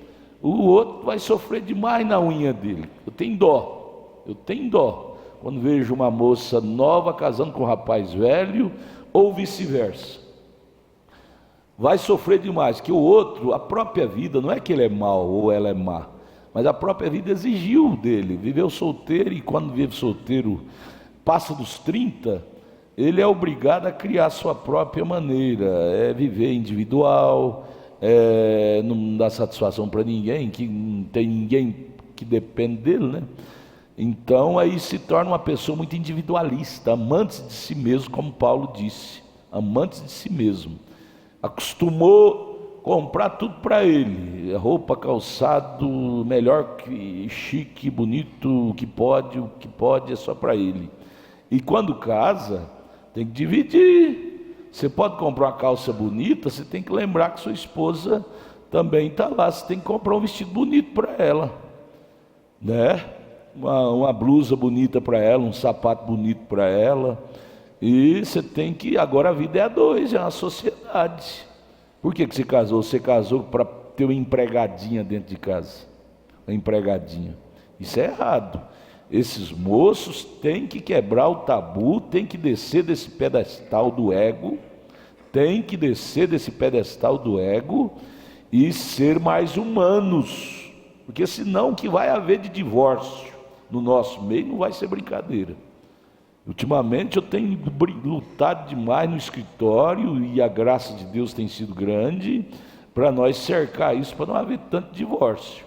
o outro vai sofrer demais na unha dele. Eu tenho dó quando vejo uma moça nova casando com um rapaz velho, ou vice-versa. Vai sofrer demais, que o outro, a própria vida, não é que ele é mau ou ela é má, mas a própria vida exigiu dele, viveu solteiro, e quando vive solteiro, passa dos 30, ele é obrigado a criar a sua própria maneira, é viver individual, não dá satisfação para ninguém, que não tem ninguém que depende dele, né? Então aí se torna uma pessoa muito individualista, amante de si mesmo, como Paulo disse, amante de si mesmo. Acostumou comprar tudo para ele, roupa, calçado, melhor que chique, bonito, o que pode é só para ele. E quando casa, tem que dividir. Você pode comprar uma calça bonita, você tem que lembrar que sua esposa também está lá. Você tem que comprar um vestido bonito para ela, né? Uma blusa bonita para ela, um sapato bonito para ela. E você tem que, agora a vida é a dois, é uma sociedade. Por que você casou? Você casou para ter uma empregadinha dentro de casa, uma empregadinha. Isso é errado. Esses moços têm que quebrar o tabu, têm que descer desse pedestal do ego, e ser mais humanos, porque senão o que vai haver de divórcio no nosso meio não vai ser brincadeira. Ultimamente eu tenho lutado demais no escritório, e a graça de Deus tem sido grande para nós cercar isso, para não haver tanto divórcio.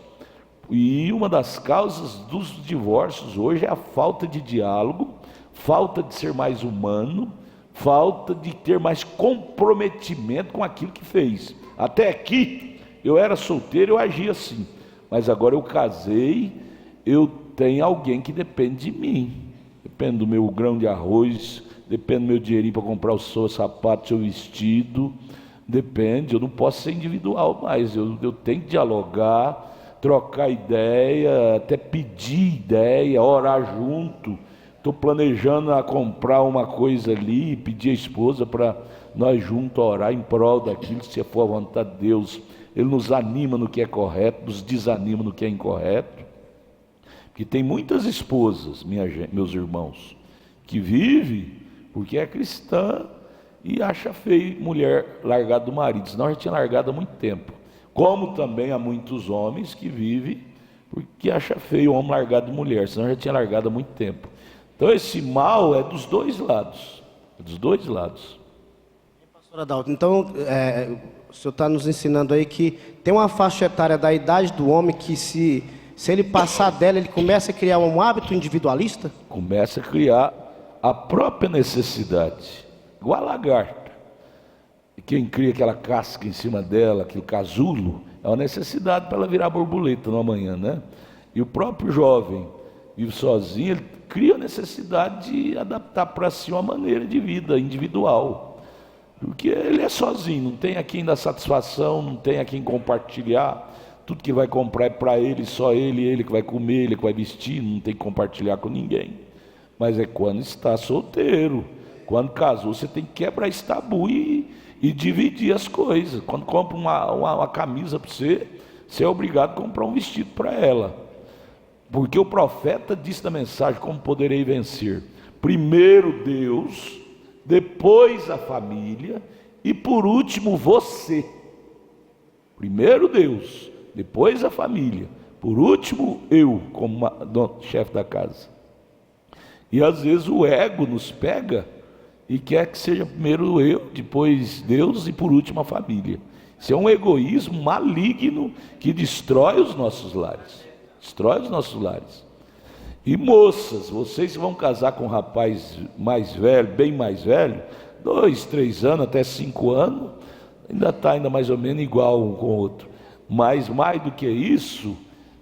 E uma das causas dos divórcios hoje é a falta de diálogo, falta de ser mais humano, falta de ter mais comprometimento com aquilo que fez. Até aqui eu era solteiro, eu agia assim, mas agora eu casei, eu tenho alguém que depende de mim, depende do meu grão de arroz, depende do meu dinheirinho para comprar o seu sapato, o seu vestido, depende. Eu não posso ser individual mais, eu tenho que dialogar, trocar ideia, até pedir ideia, orar junto. Estou planejando a comprar uma coisa ali, pedir a esposa para nós juntos orar em prol daquilo, se for a vontade de Deus. Ele nos anima no que é correto, nos desanima no que é incorreto. Porque tem muitas esposas, meus irmãos, que vivem porque é cristã e acha feio mulher largada do marido, senão já tinha largado há muito tempo. Como também há muitos homens que vivem porque acha feio o homem largado de mulher, senão já tinha largado há muito tempo. Então esse mal é dos dois lados, Pastor Adalto, então o senhor está nos ensinando aí que tem uma faixa etária da idade do homem que se ele passar dela, ele começa a criar um hábito individualista? Começa a criar a própria necessidade, igual a lagarta. E quem cria aquela casca em cima dela, aquele casulo, é uma necessidade para ela virar borboleta no amanhã, né? E o próprio jovem vive sozinho, ele cria a necessidade de adaptar para si uma maneira de vida individual, porque ele é sozinho, não tem a quem dar satisfação, não tem a quem compartilhar. Tudo que vai comprar é para ele, só ele que vai comer, ele que vai vestir, não tem que compartilhar com ninguém. Mas é quando está solteiro, quando casou, você tem que quebrar esse tabu e e dividir as coisas. Quando compra uma camisa para você, você é obrigado a comprar um vestido para ela. Porque o profeta disse na mensagem como poderei vencer. Primeiro Deus, depois a família e por último você. Primeiro Deus, depois a família, por último eu, como chefe da casa. E às vezes o ego nos pega e quer que seja primeiro eu, depois Deus e por último a família. Isso é um egoísmo maligno que destrói os nossos lares. Destrói os nossos lares. E moças, vocês vão casar com um rapaz mais velho, bem mais velho, 2, 3 anos, até 5 anos, ainda está mais ou menos igual um com o outro. Mas mais do que isso,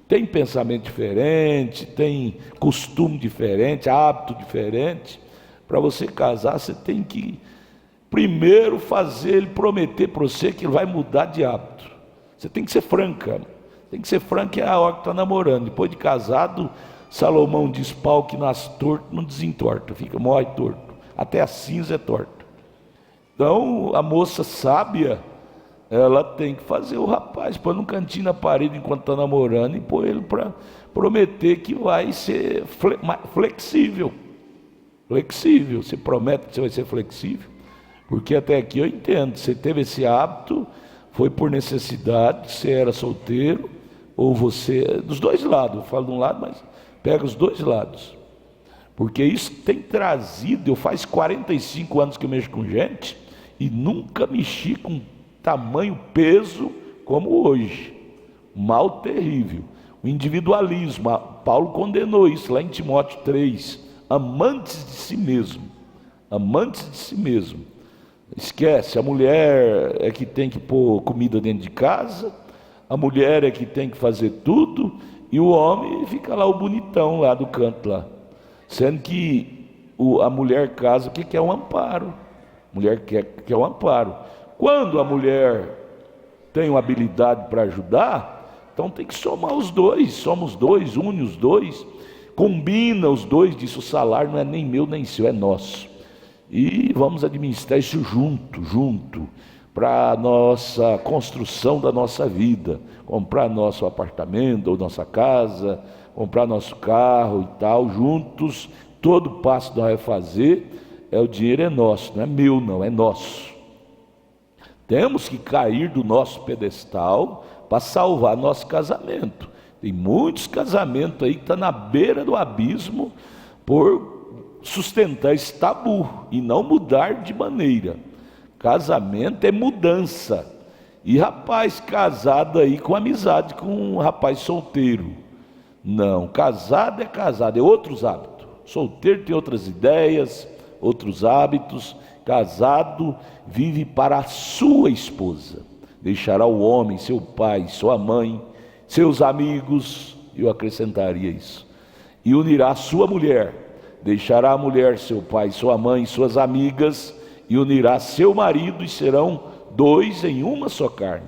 tem pensamento diferente, tem costume diferente, hábito diferente. Para você casar, você tem que primeiro fazer ele prometer para você que ele vai mudar de hábito. Você tem que ser franca. Tem que ser franca é a hora que está namorando. Depois de casado, Salomão diz: pau que nasce torto não desentorta, morre torto. Até a cinza é torta. Então, a moça sábia, ela tem que fazer o rapaz pôr num cantinho na parede enquanto está namorando e pôr ele para prometer que vai ser flexível. Flexível. Você promete que você vai ser flexível? Porque até aqui eu entendo, você teve esse hábito, foi por necessidade, você era solteiro, ou você, dos dois lados, eu falo de um lado, mas pega os dois lados. Porque isso tem trazido, eu faz 45 anos que eu mexo com gente, e nunca mexi com tamanho peso como hoje. Mal terrível. O individualismo, Paulo condenou isso lá em Timóteo 3, amantes de si mesmo. Amantes de si mesmo. Esquece, a mulher é que tem que pôr comida dentro de casa, a mulher é que tem que fazer tudo, e o homem fica lá o bonitão lá do canto lá. Sendo que a mulher casa, o que é um amparo? A mulher quer um amparo. Quando a mulher tem uma habilidade para ajudar, então tem que somar os dois, somos dois, une os dois, combina os dois, diz: o salário não é nem meu nem seu, é nosso. E vamos administrar isso junto, para a nossa construção da nossa vida, comprar nosso apartamento ou nossa casa, comprar nosso carro e tal, juntos, todo passo que nós vamos fazer, o dinheiro é nosso, não é meu não, é nosso. Temos que cair do nosso pedestal para salvar nosso casamento. Tem muitos casamentos aí que estão na beira do abismo por sustentar esse tabu e não mudar de maneira. Casamento é mudança. E rapaz casado aí com amizade com um rapaz solteiro. Não, casado é outros hábitos. Solteiro tem outras ideias, outros hábitos. Casado vive para a sua esposa. Deixará o homem, seu pai, sua mãe, seus amigos, eu acrescentaria isso, e unirá a sua mulher. Deixará a mulher, seu pai, sua mãe, suas amigas, e unirá seu marido, e serão dois em uma só carne.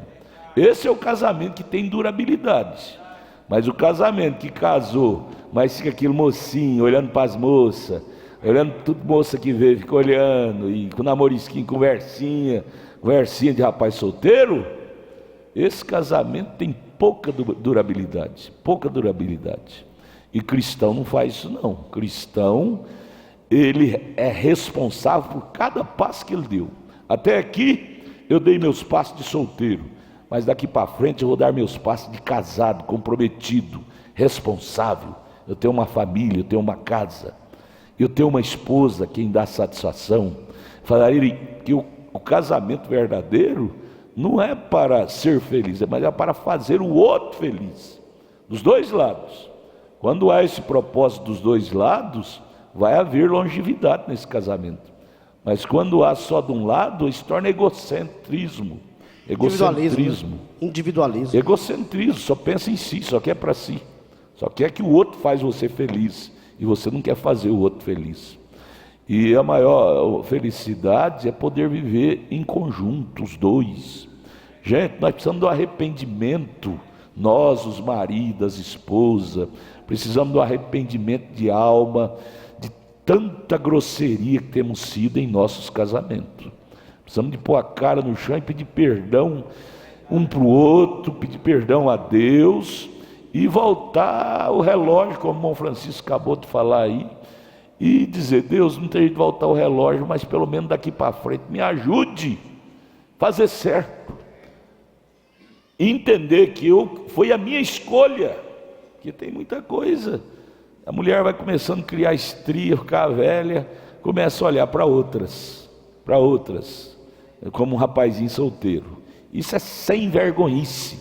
Esse é o casamento que tem durabilidade. Mas o casamento que casou, mas fica aquele mocinho olhando para as moças, olhando tudo, moça que vê, fica olhando, e com namorisquinho, conversinha de rapaz solteiro, esse casamento tem pouca durabilidade, E cristão não faz isso não. Cristão, ele é responsável por cada passo que ele deu. Até aqui eu dei meus passos de solteiro, mas daqui para frente eu vou dar meus passos de casado, comprometido, responsável. Eu tenho uma família, eu tenho uma casa, eu tenho uma esposa quem dá satisfação. Falaria que o casamento verdadeiro não é para ser feliz, mas é para fazer o outro feliz, dos dois lados. Quando há esse propósito dos dois lados, vai haver longevidade nesse casamento. Mas quando há só de um lado, se torna egocentrismo. Egocentrismo, só pensa em si, só quer para si. Só quer que o outro faz você feliz, e você não quer fazer o outro feliz. E a maior felicidade é poder viver em conjunto, os dois. Gente, nós precisamos do arrependimento, nós, os maridos, as esposas, precisamos do arrependimento de alma, de tanta grosseria que temos sido em nossos casamentos. Precisamos de pôr a cara no chão e pedir perdão um para o outro, pedir perdão a Deus e voltar o relógio, como o irmão Francisco acabou de falar aí, e dizer: Deus, não tem jeito de voltar o relógio, mas pelo menos daqui para frente me ajude a fazer certo. E entender que foi a minha escolha, que tem muita coisa. A mulher vai começando a criar estria, ficar velha, começa a olhar para outras, como um rapazinho solteiro. Isso é sem vergonhice,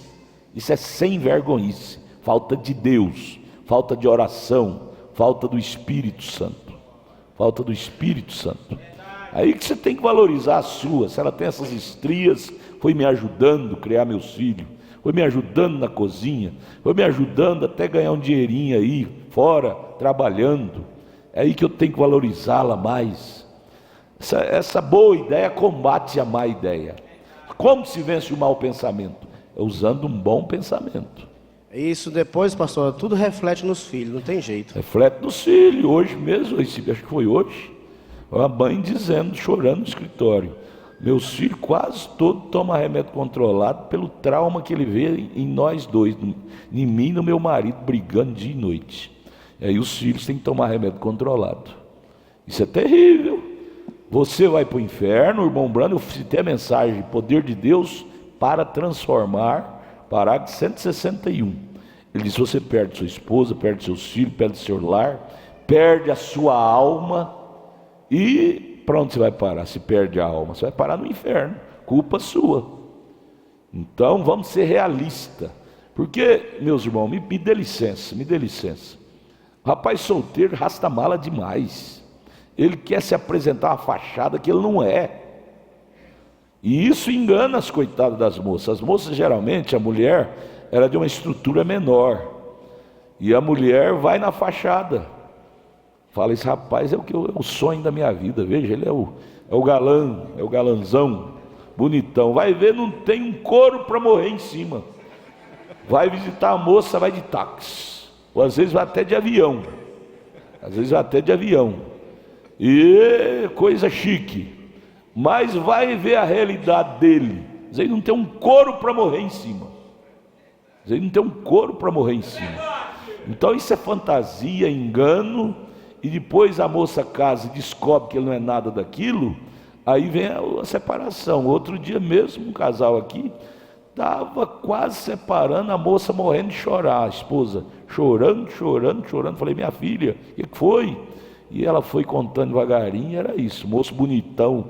isso é sem vergonhice, falta de Deus, falta de oração, falta do Espírito Santo, falta do Espírito Santo. Aí que você tem que valorizar a sua. Se ela tem essas estrias, foi me ajudando a criar meus filhos, foi me ajudando na cozinha, foi me ajudando até ganhar um dinheirinho aí, fora, trabalhando. É aí que eu tenho que valorizá-la mais. Essa boa ideia combate a má ideia. Como se vence o mau pensamento? É usando um bom pensamento. Isso depois, pastor, tudo reflete nos filhos, não tem jeito. Reflete nos filhos. Hoje mesmo, acho que foi hoje, a mãe dizendo, chorando no escritório: meus filhos quase todos tomam remédio controlado pelo trauma que ele vê em nós dois, em mim e no meu marido, brigando dia e noite. E aí os filhos têm que tomar remédio controlado. Isso é terrível. Você vai para o inferno, irmão Brando. Eu citei a mensagem, poder de Deus para transformar, parágrafo 161. Ele diz: você perde sua esposa, perde seus filhos, perde seu lar, perde a sua alma. E para onde você vai parar? Se perde a alma, você vai parar no inferno, culpa sua. Então vamos ser realistas. Porque, meus irmãos, me dê licença, o rapaz solteiro rasta mala demais. Ele quer se apresentar uma fachada que ele não é. E isso engana as coitadas das moças. As moças, geralmente, a mulher era de uma estrutura menor, e a mulher vai na fachada. Fala: esse rapaz é o sonho da minha vida. Veja, ele é o galã, é o galanzão, bonitão. Vai ver, não tem um couro para morrer em cima. Vai visitar a moça, vai de táxi, ou às vezes vai até de avião. E coisa chique. Mas vai ver a realidade dele. Às vezes não tem um couro para morrer em cima. Então isso é fantasia, engano. E depois a moça casa e descobre que ele não é nada daquilo. Aí vem a separação. Outro dia mesmo, um casal aqui estava quase separando, a moça morrendo de chorar, a esposa chorando. Falei: minha filha, o que foi? E ela foi contando devagarinho. Era isso: moço bonitão,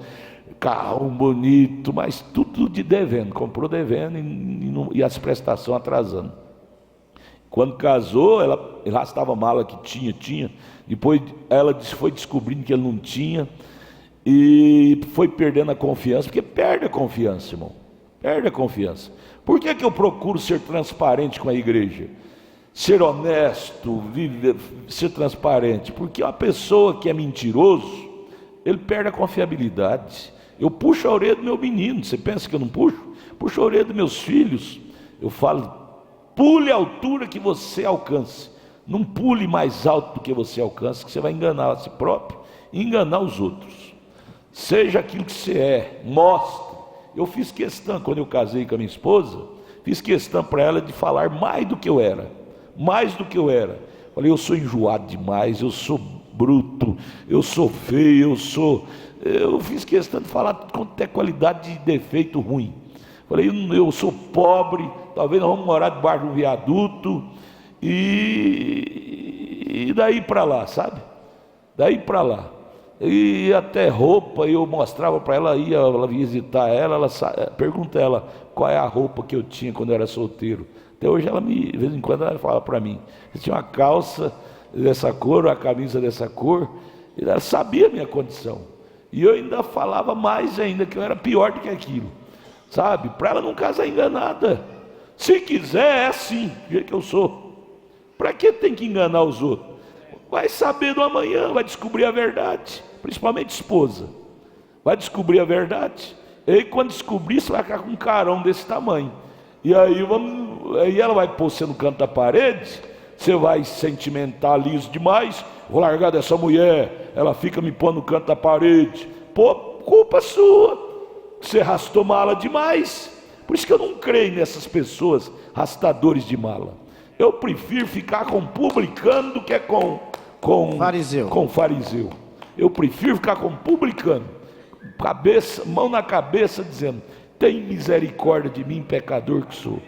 carro bonito, mas tudo de devendo, comprou devendo e as prestações atrasando. Quando casou, ela arrastava a mala que tinha. Depois ela foi descobrindo que ele não tinha, e foi perdendo a confiança. Porque perde a confiança, irmão, perde a confiança. Por que eu procuro ser transparente com a igreja? Ser honesto, ser transparente. Porque uma pessoa que é mentiroso, ele perde a confiabilidade. Eu puxo a orelha do meu menino. Você pensa que eu não puxo? Puxo a orelha dos meus filhos. Eu falo: pule a altura que você alcance. Não pule mais alto do que você alcança, que você vai enganar a si próprio e enganar os outros. Seja aquilo que você é, mostre. Eu fiz questão, quando eu casei com a minha esposa, fiz questão para ela de falar mais do que eu era. Falei: eu sou enjoado demais, eu sou bruto, eu sou feio, eu fiz questão de falar com até qualidade de defeito ruim. Falei: eu sou pobre, talvez nós vamos morar debaixo de um viaduto. E daí para lá, sabe? E até roupa eu mostrava para ela, ela visitar ela pergunta ela qual é a roupa que eu tinha quando eu era solteiro. Até hoje de vez em quando ela fala para mim: eu tinha uma calça dessa cor, uma camisa dessa cor. E ela sabia a minha condição. E eu ainda falava mais ainda, que eu era pior do que aquilo, sabe? Para ela não casar enganada. Se quiser, é assim, do jeito que eu sou. Para que tem que enganar os outros? Vai saber do amanhã, vai descobrir a verdade. Principalmente esposa, vai descobrir a verdade. E aí, quando descobrir, você vai ficar com um carão desse tamanho. E aí ela vai pôr você no canto da parede. Você vai sentimentalizo demais. Vou largar dessa mulher, ela fica me pondo no canto da parede. Pô, culpa sua. você arrastou mala demais. Por isso que eu não creio nessas pessoas arrastadores de mala. Eu prefiro ficar com publicano do que com fariseu. Eu prefiro ficar com publicano, mão na cabeça, dizendo: tem misericórdia de mim, pecador que sou.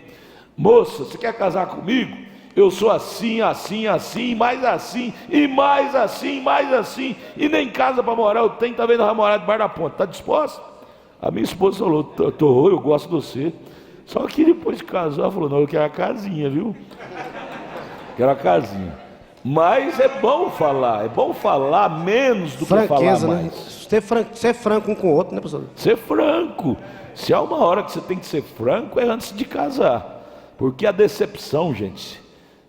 Moça, você quer casar comigo? Eu sou assim, assim, assim, mais assim, e mais assim, mais assim, e nem casa para morar eu tenho, talvez nós vamos morar debaixo da ponte. Está disposta? A minha esposa falou: eu gosto de você. Só que depois de casar, ela falou: não, eu quero a casinha, viu? Quero a casinha. Mas é bom falar menos do que falar mais. Né? Ser franco um com o outro, né, professor? Ser franco. Se há uma hora que você tem que ser franco, é antes de casar. Porque a decepção, gente,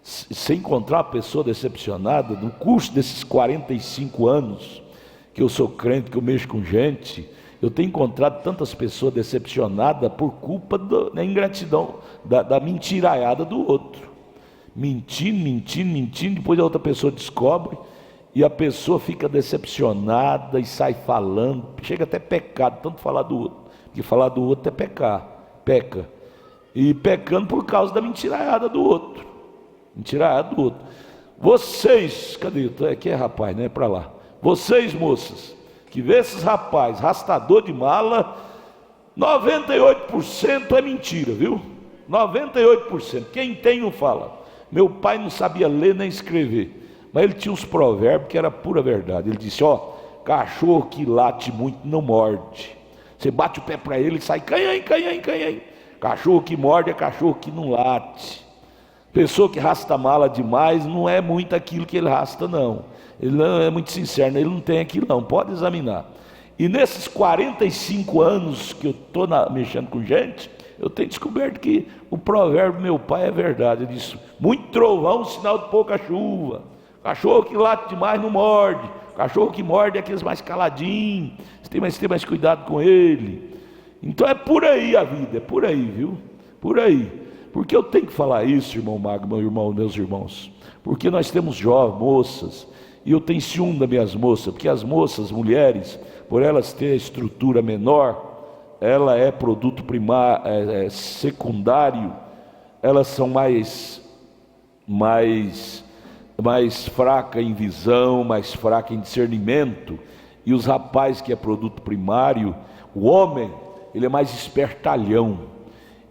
se encontrar uma pessoa decepcionada, no curso desses 45 anos que eu sou crente, que eu mexo com gente, eu tenho encontrado tantas pessoas decepcionadas por culpa da ingratidão, da mentiraiada do outro. Mentindo, depois a outra pessoa descobre e a pessoa fica decepcionada e sai falando, chega até pecado, tanto falar do outro, porque falar do outro é peca, e pecando por causa da mentiraiada do outro, Vocês, cadê? Aqui é rapaz, né? Para lá. Vocês, moças, que vê esses rapazes, arrastador de mala, 98% é mentira, viu? 98%, quem tem não fala. Meu pai não sabia ler nem escrever, mas ele tinha uns provérbios que era pura verdade. Ele disse: cachorro que late muito não morde. Você bate o pé para ele e sai canhém. Cachorro que morde é cachorro que não late. Pessoa que rasta mala demais não é muito aquilo que ele rasta, não. Ele não é muito sincero, ele não tem aquilo não, pode examinar. E nesses 45 anos que eu estou mexendo com gente, eu tenho descoberto que o provérbio do meu pai é verdade. Ele disse: muito trovão, sinal de pouca chuva. Cachorro que late demais não morde. Cachorro que morde é aqueles mais caladinhos. Você tem mais cuidado com ele. Então é por aí a vida, é por aí, viu? Por aí. Por que eu tenho que falar isso, irmão Magno, meus irmãos? Porque nós temos jovens, moças, e eu tenho ciúme das minhas moças, porque as moças, mulheres, por elas terem a estrutura menor, ela é produto primário, secundário, elas são mais fracas em visão, mais fracas em discernimento, e os rapazes que é produto primário, o homem, ele é mais espertalhão,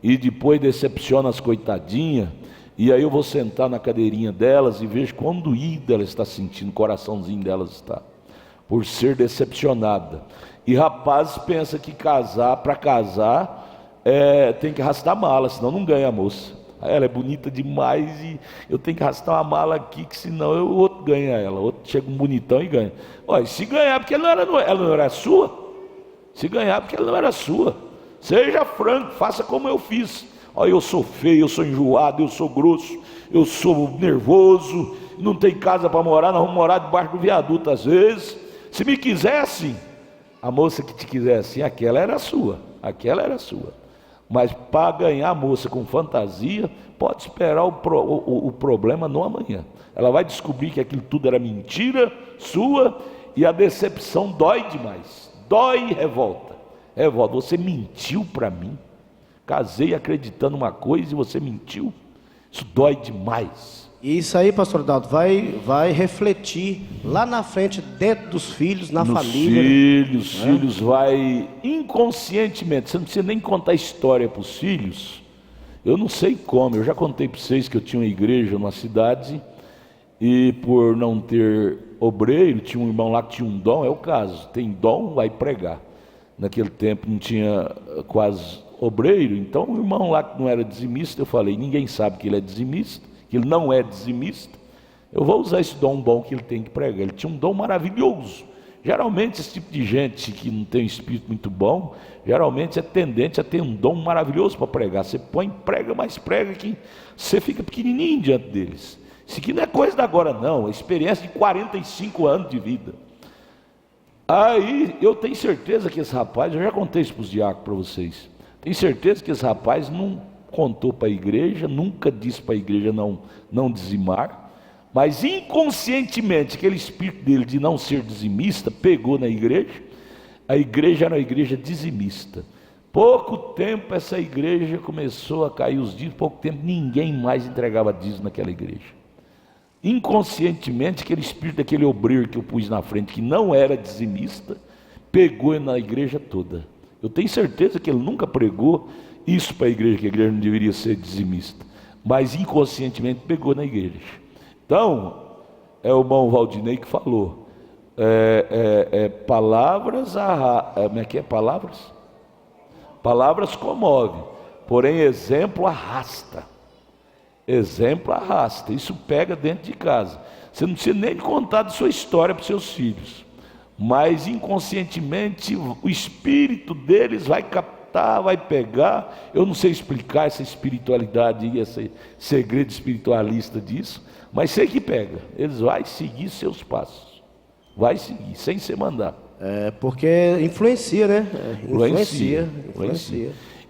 e depois decepciona as coitadinhas, e aí eu vou sentar na cadeirinha delas e vejo quão doída ela está sentindo, o coraçãozinho delas está, por ser decepcionada. E rapazes pensam que para casar, tem que arrastar mala, senão não ganha a moça. Ela é bonita demais e eu tenho que arrastar uma mala aqui, que senão o outro ganha ela. O outro chega um bonitão e ganha. Olha, se ganhar porque ela não era sua, se ganhar porque ela não era sua, seja franco, faça como eu fiz. Olha, eu sou feio, eu sou enjoado, eu sou grosso, eu sou nervoso, não tem casa para morar, nós vamos morar debaixo do viaduto às vezes. Se me quisesse, a moça que te quisesse, aquela era sua. Mas para ganhar a moça com fantasia, pode esperar o problema no amanhã. Ela vai descobrir que aquilo tudo era mentira sua, e a decepção dói demais. Dói e revolta. Você mentiu para mim. Casei acreditando uma coisa e você mentiu. Isso dói demais. E isso aí, pastor Dalto, vai refletir lá na frente, dentro dos filhos, na família. Os filhos vai inconscientemente. Você não precisa nem contar história para os filhos. Eu não sei como. Eu já contei para vocês que eu tinha uma igreja numa cidade e por não ter obreiro, tinha um irmão lá que tinha um dom. É o caso, tem dom, vai pregar. Naquele tempo não tinha quase obreiro, então o irmão lá que não era dizimista, eu falei: ninguém sabe que ele é dizimista, que ele não é dizimista, eu vou usar esse dom bom que ele tem que pregar. Ele tinha um dom maravilhoso. Geralmente esse tipo de gente que não tem um espírito muito bom, geralmente é tendente a ter um dom maravilhoso para pregar. Você prega, mas prega que você fica pequenininho diante deles. Isso aqui não é coisa da agora não, é experiência de 45 anos de vida. Aí eu tenho certeza que esse rapaz, eu já contei isso para os diáconos, para vocês, tenho certeza que esse rapaz não contou para a igreja, nunca disse para a igreja não dizimar, mas inconscientemente aquele espírito dele de não ser dizimista pegou na igreja. A igreja era uma igreja dizimista. Pouco tempo essa igreja começou a cair os dízimos, pouco tempo ninguém mais entregava dízimo naquela igreja. Inconscientemente, aquele espírito daquele obreiro que eu pus na frente, que não era dizimista, pegou na igreja toda. Eu tenho certeza que ele nunca pregou isso para a igreja, que a igreja não deveria ser dizimista, mas inconscientemente pegou na igreja. Então, é o irmão Valdinei que falou, palavras, como é que é? Palavras comovem, porém exemplo arrasta. Exemplo arrasta, isso pega dentro de casa. Você não precisa nem contar de sua história para os seus filhos, mas inconscientemente o espírito deles vai captar, vai pegar. Eu não sei explicar essa espiritualidade e esse segredo espiritualista disso, mas sei que pega. Eles vão seguir seus passos, vai seguir, sem ser mandar. Porque influencia, né? Influencia.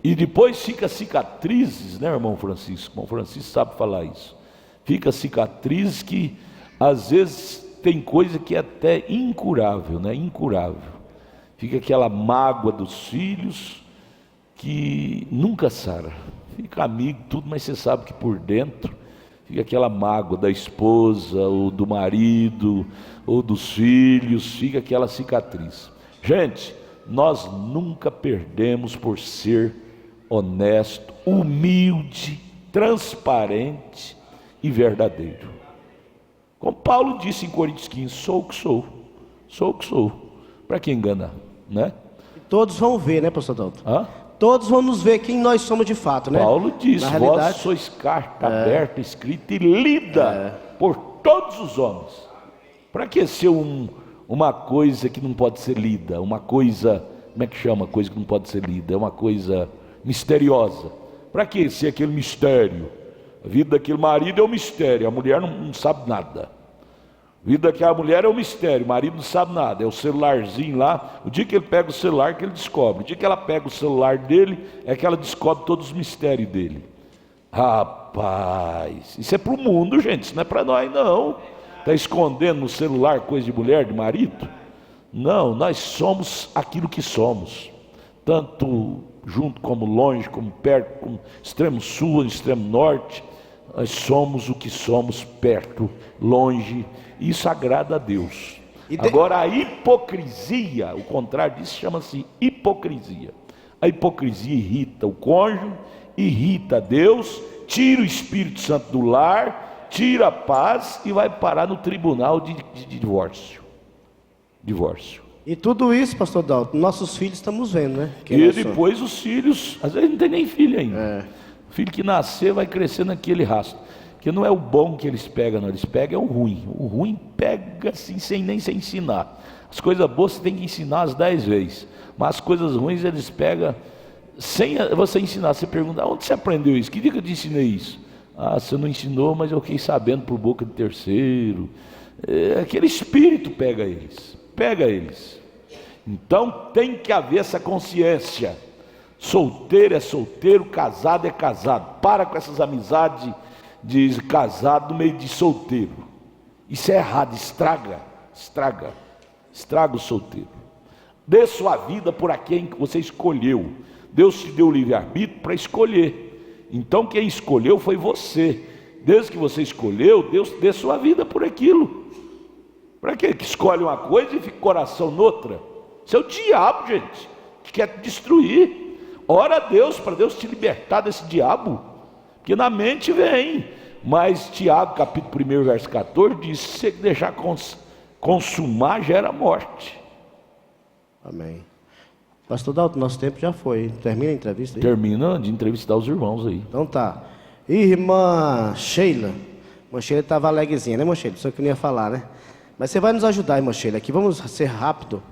E depois fica cicatrizes, né, irmão Francisco? O irmão Francisco sabe falar isso. Fica cicatrizes que, às vezes, tem coisa que é até incurável, né? Incurável. Fica aquela mágoa dos filhos que nunca sara. Fica amigo, tudo, mas você sabe que por dentro fica aquela mágoa da esposa, ou do marido, ou dos filhos, fica aquela cicatriz. Gente, nós nunca perdemos por ser honesto, humilde, transparente e verdadeiro. Como Paulo disse em Coríntios 15, sou o que sou, sou o que sou. Para que enganar, né? Todos vão ver, né, pastor Dalton? Todos vão nos ver quem nós somos de fato, né? Paulo diz, vós sois carta aberta, escrita e lida por todos os homens. Para que ser uma coisa que não pode ser lida? Uma coisa, como é que chama coisa que não pode ser lida? É uma coisa misteriosa. Para que ser aquele mistério? A vida daquele marido é um mistério, a mulher não sabe nada. A vida daquela mulher é um mistério, o marido não sabe nada, é o celularzinho lá. O dia que ele pega o celular que ele descobre, o dia que ela pega o celular dele é que ela descobre todos os mistérios dele. Rapaz, isso é para o mundo, gente, isso não é para nós não. Está escondendo no celular coisa de mulher, de marido? Não, nós somos aquilo que somos, tanto junto como longe, como perto, como extremo sul, extremo norte. Nós somos o que somos, perto, longe. Isso agrada a Deus. Agora a hipocrisia, o contrário disso chama-se hipocrisia. A hipocrisia irrita o cônjuge, irrita a Deus, tira o Espírito Santo do lar, tira a paz e vai parar no tribunal de divórcio. E tudo isso, pastor Dalton, nossos filhos estamos vendo, né? E depois os filhos, às vezes não tem nem filho ainda. O filho que nascer vai crescer naquele rastro. Porque não é o bom que eles pegam, não. Eles pegam o ruim. O ruim pega assim, sem ensinar. As coisas boas você tem que ensinar as 10 vezes. Mas as coisas ruins eles pegam sem você ensinar. Você pergunta, onde você aprendeu isso? Que dia que eu te ensinei isso? Você não ensinou, mas eu fiquei sabendo por boca de terceiro. Aquele espírito pega eles. Então tem que haver essa consciência. Solteiro é solteiro, casado é casado. Para com essas amizades de casado no meio de solteiro. Isso é errado, estraga o solteiro. Dê sua vida por quem você escolheu. Deus te deu o livre-arbítrio para escolher. Então quem escolheu foi você. Desde que você escolheu, Deus dê sua vida por aquilo. Para que escolhe uma coisa e fica coração noutra? Isso é o diabo, gente, que quer te destruir. Ora a Deus, para Deus te libertar desse diabo, que na mente vem. Mas Tiago, capítulo 1, verso 14, diz, se você deixar consumar, gera morte. Amém. Pastor Dalton, nosso tempo já foi. Termina a entrevista aí? Termina de entrevistar os irmãos aí. Então tá. Irmã Sheila. Irmã Sheila estava alegrezinha, né, irmã Sheila? Só que não ia falar, né? Mas você vai nos ajudar, irmã Sheila, aqui. Vamos ser rápido.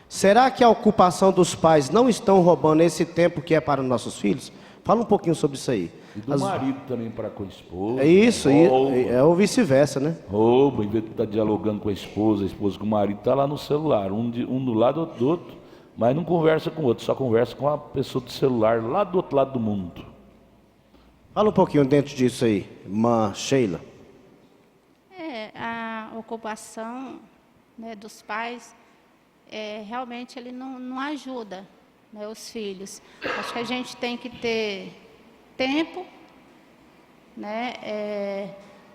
Será que a ocupação dos pais não estão roubando esse tempo que é para os nossos filhos? Fala um pouquinho sobre isso aí. E do marido também para com a esposa. É isso, é o vice-versa, né? Rouba, em vez de estar dialogando com a esposa com o marido, está lá no celular, um do lado do outro, mas não conversa com o outro, só conversa com a pessoa do celular lá do outro lado do mundo. Fala um pouquinho dentro disso aí, irmã Sheila. A ocupação, né, dos pais, realmente ele não ajuda, né, os filhos. Acho que a gente tem que ter tempo, né?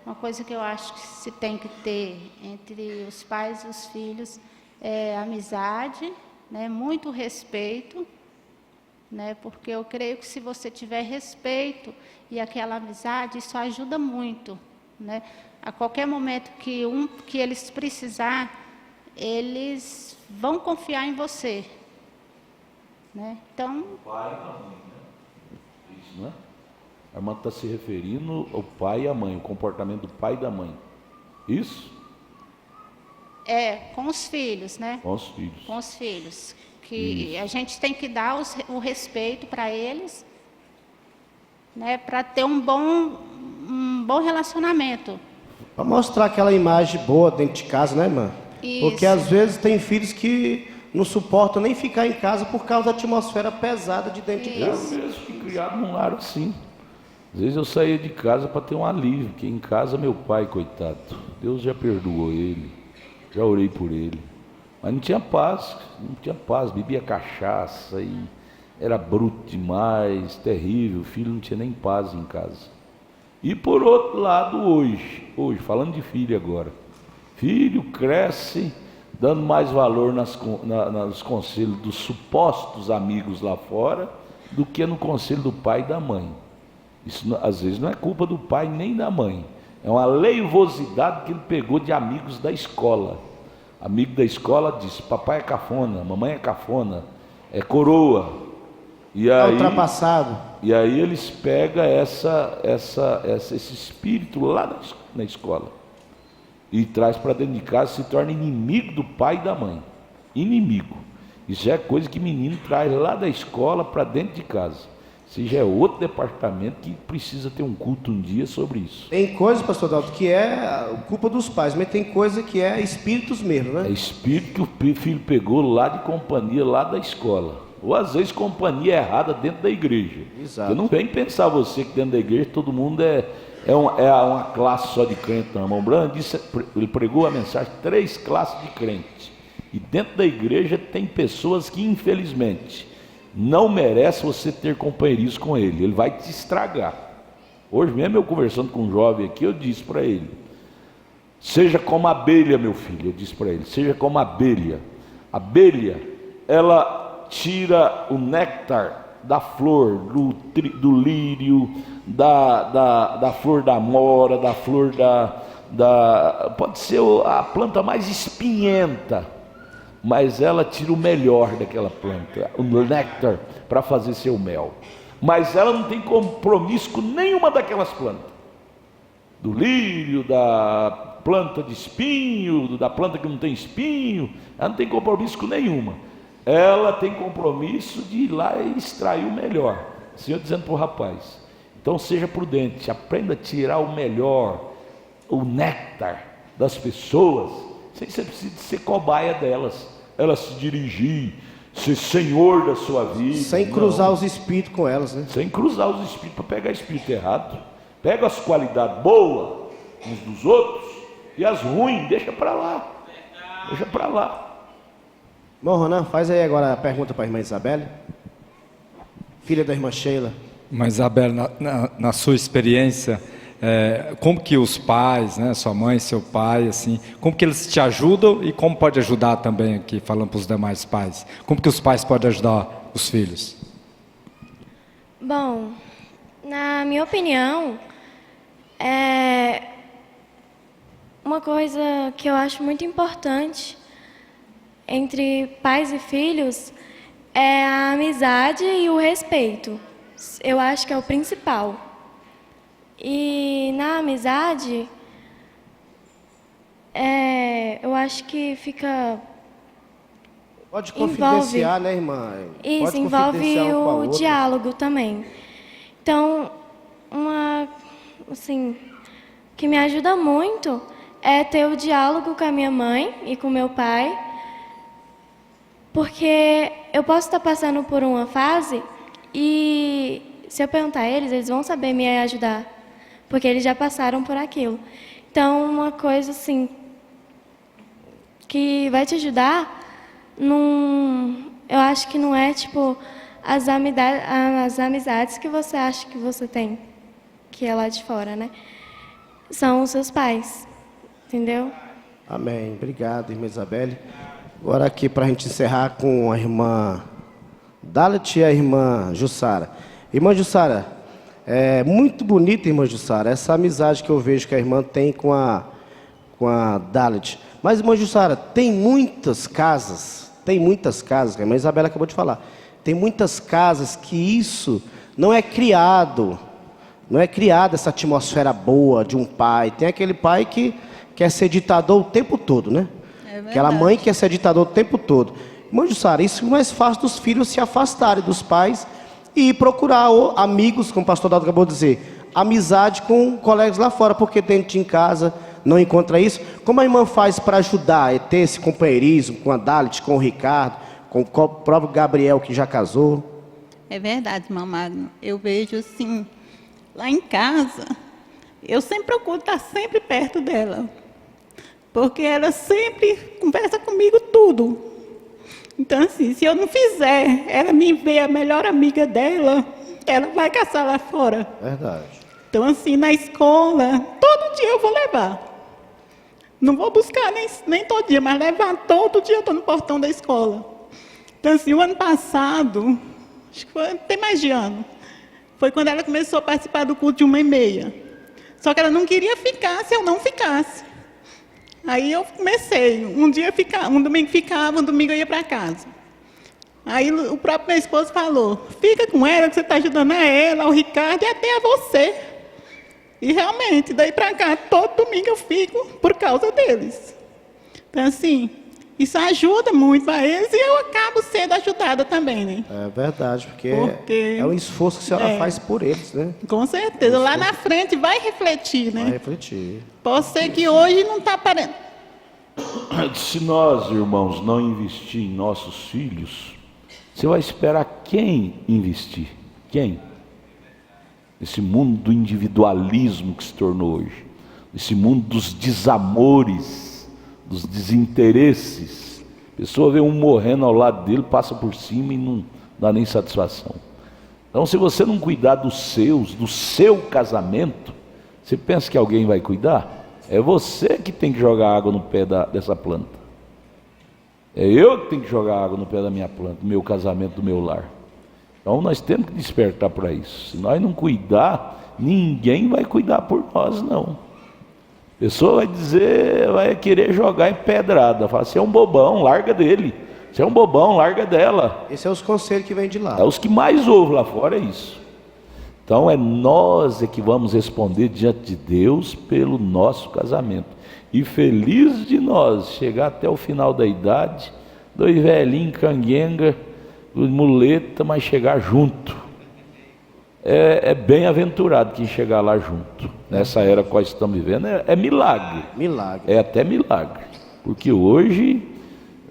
Uma coisa que eu acho que se tem que ter entre os pais e os filhos é amizade, né? Muito respeito, né? Porque eu creio que se você tiver respeito e aquela amizade, isso ajuda muito, né? A qualquer momento que eles precisar, eles vão confiar em você, né? Então, o pai e a mãe, né? Isso, não é? A irmã está se referindo ao pai e à mãe, o comportamento do pai e da mãe. Isso? com os filhos, né? Com os filhos. Com os filhos. Que a gente tem que dar o respeito para eles, né? Para ter um bom relacionamento. Para mostrar aquela imagem boa dentro de casa, né, irmã? Isso. Porque às vezes tem filhos que não suportam nem ficar em casa por causa da atmosfera pesada de dentro de casa. Eu mesmo fui criado num lar assim. Às vezes eu saía de casa para ter um alívio, porque em casa meu pai, coitado, Deus já perdoou ele, já orei por ele. Mas não tinha paz, bebia cachaça e era bruto demais, terrível, o filho não tinha nem paz em casa. E por outro lado, hoje, falando de filho agora, filho cresce dando mais valor nos conselhos dos supostos amigos lá fora do que no conselho do pai e da mãe. Isso às vezes não é culpa do pai nem da mãe, é uma leivosidade que ele pegou de amigos da escola. Amigo da escola diz: papai é cafona, mamãe é cafona, é coroa. E aí, ultrapassado. E aí eles pegam esse espírito lá na escola e traz para dentro de casa, se torna inimigo do pai e da mãe. Inimigo. Isso é coisa que menino traz lá da escola para dentro de casa. Isso já é outro departamento que precisa ter um culto um dia sobre isso. Tem coisa, pastor Dalto, que é culpa dos pais, mas tem coisa que é espíritos mesmo, né? É espírito que o filho pegou lá de companhia, lá da escola. Ou às vezes companhia errada dentro da igreja. Exato. Eu não venho pensar você que dentro da igreja todo mundo é uma classe só de crente, não. Irmão Brando disse, ele pregou a mensagem, 3 classes de crentes. E dentro da igreja tem pessoas que infelizmente não merece você ter companheirismo com ele vai te estragar. Hoje mesmo eu conversando com um jovem aqui, eu disse para ele: seja como a abelha, meu filho. Eu disse para ele: seja como a abelha. A abelha, ela tira o néctar da flor, do lírio, da flor da amora, da flor pode ser a planta mais espinhenta, mas ela tira o melhor daquela planta, o néctar, para fazer seu mel. Mas ela não tem compromisso com nenhuma daquelas plantas. Do lírio, da planta de espinho, da planta que não tem espinho, ela não tem compromisso com nenhuma. Ela tem compromisso de ir lá e extrair o melhor. O Senhor dizendo para o rapaz: então seja prudente, aprenda a tirar o melhor, o néctar das pessoas, sem você precisar ser cobaia delas. Ela se dirigir, ser senhor da sua vida. Sem cruzar os espíritos com elas, né? Sem cruzar os espíritos, para pegar espírito errado. Pega as qualidades boas uns dos outros e as ruins, deixa para lá. Deixa para lá. Bom, Ronan, faz aí agora a pergunta para a irmã Isabelle, filha da irmã Sheila. Mas Isabelle, na sua experiência, como que os pais, né, sua mãe, seu pai, assim, como que eles te ajudam e como pode ajudar também, aqui falando para os demais pais, como que os pais podem ajudar os filhos? Bom, na minha opinião, uma coisa que eu acho muito importante entre pais e filhos é a amizade e o respeito. Eu acho que é o principal. E na amizade, eu acho que fica... Pode confidenciar, né, irmã? Isso, pode envolve o o diálogo também. Então, assim, que me ajuda muito é ter o diálogo com a minha mãe e com meu pai, porque eu posso estar passando por uma fase e se eu perguntar a eles, eles vão saber me ajudar, porque eles já passaram por aquilo. Então, uma coisa assim que vai te ajudar Eu acho que não é, tipo, as amizades que você acha que você tem, que é lá de fora, né? São os seus pais, entendeu? Amém. Obrigado, irmã Isabelle. Agora aqui para a gente encerrar com a irmã Dalit e a irmã Jussara. Irmã Jussara, é muito bonita, irmã Jussara, essa amizade que eu vejo que a irmã tem com a Dalit. Mas, irmã Jussara, tem muitas casas, que a irmã Isabela acabou de falar, tem muitas casas que isso não é criado essa atmosfera boa de um pai. Tem aquele pai que quer ser ditador o tempo todo, né? Aquela mãe quer ser ditador o tempo todo. Irmã Jussara, isso é mais fácil dos filhos se afastarem dos pais e procurar amigos, como o pastor Daldo acabou de dizer, amizade com colegas lá fora, porque dentro de casa não encontra isso. Como a irmã faz para ajudar a ter esse companheirismo com a Dalit, com o Ricardo, com o próprio Gabriel, que já casou? É verdade, irmão Magno. Eu vejo assim, lá em casa, eu sempre procuro estar sempre perto dela, porque ela sempre conversa comigo tudo. Então, assim, se eu não fizer, ela me vê a melhor amiga dela, ela vai caçar lá fora. Verdade. Então, assim, na escola, todo dia eu vou levar. Não vou buscar nem todo dia, mas levar todo dia eu estou no portão da escola. Então, assim, o ano passado, acho que tem mais de ano, foi quando ela começou a participar do culto de 1h30. Só que ela não queria ficar se eu não ficasse. Aí eu comecei, um domingo ficava, um domingo eu ia para casa. Aí o próprio meu esposo falou, fica com ela, que você está ajudando a ela, ao Ricardo e até a você. E realmente, daí para cá, todo domingo eu fico por causa deles. Então, assim, isso ajuda muito para eles e eu acabo sendo ajudada também, né? É verdade, porque é um esforço que a senhora faz por eles, né? Com certeza, lá na frente vai refletir, né? Vai refletir. Pode ser que hoje não está aparecendo. Se nós, irmãos, não investir em nossos filhos, você vai esperar quem investir? Quem? Esse mundo do individualismo que se tornou hoje, esse mundo dos desamores, dos desinteresses. A pessoa vê um morrendo ao lado dele, passa por cima e não dá nem satisfação. Então, se você não cuidar do seu casamento, você pensa que alguém vai cuidar? É você que tem que jogar água no pé dessa planta. É eu que tenho que jogar água no pé da minha planta, do meu casamento, do meu lar. Então nós temos que despertar para isso. Se nós não cuidar, ninguém vai cuidar por nós, não. A pessoa vai dizer, vai querer jogar em pedrada. Fala, você é um bobão, larga dele. Você é um bobão, larga dela. Esses são os conselhos que vêm de lá. É os que mais ouvem lá fora, é isso. Então é nós que vamos responder diante de Deus pelo nosso casamento. E feliz de nós chegar até o final da idade, dois velhinhos canguenga, muleta, mas chegar junto. É bem-aventurado quem chegar lá junto. Nessa era que nós estamos vivendo, é milagre. Milagre. É até milagre. Porque hoje,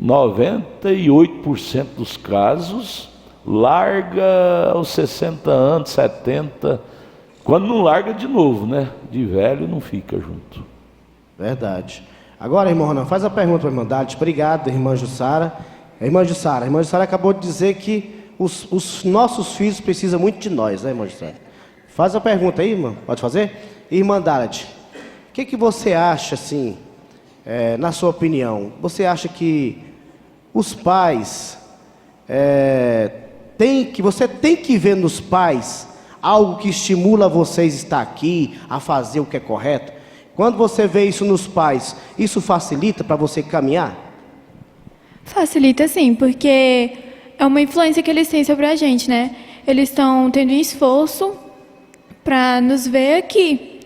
98% dos casos larga aos 60 anos, 70, quando não larga de novo, né? De velho não fica junto. Verdade. Agora, irmão Ronan, faz a pergunta para a irmã Dalit. Obrigado, irmã Jussara. A irmã Jussara acabou de dizer que os nossos filhos precisam muito de nós, né, irmã Jussara? Faz a pergunta aí, irmã. Pode fazer? Irmã Dalit, o que você acha, assim, na sua opinião? Você acha que os pais você tem que ver nos pais algo que estimula vocês a estar aqui, a fazer o que é correto? Quando você vê isso nos pais, isso facilita para você caminhar? Facilita sim, porque é uma influência que eles têm sobre a gente, né? Eles estão tendo um esforço para nos ver aqui,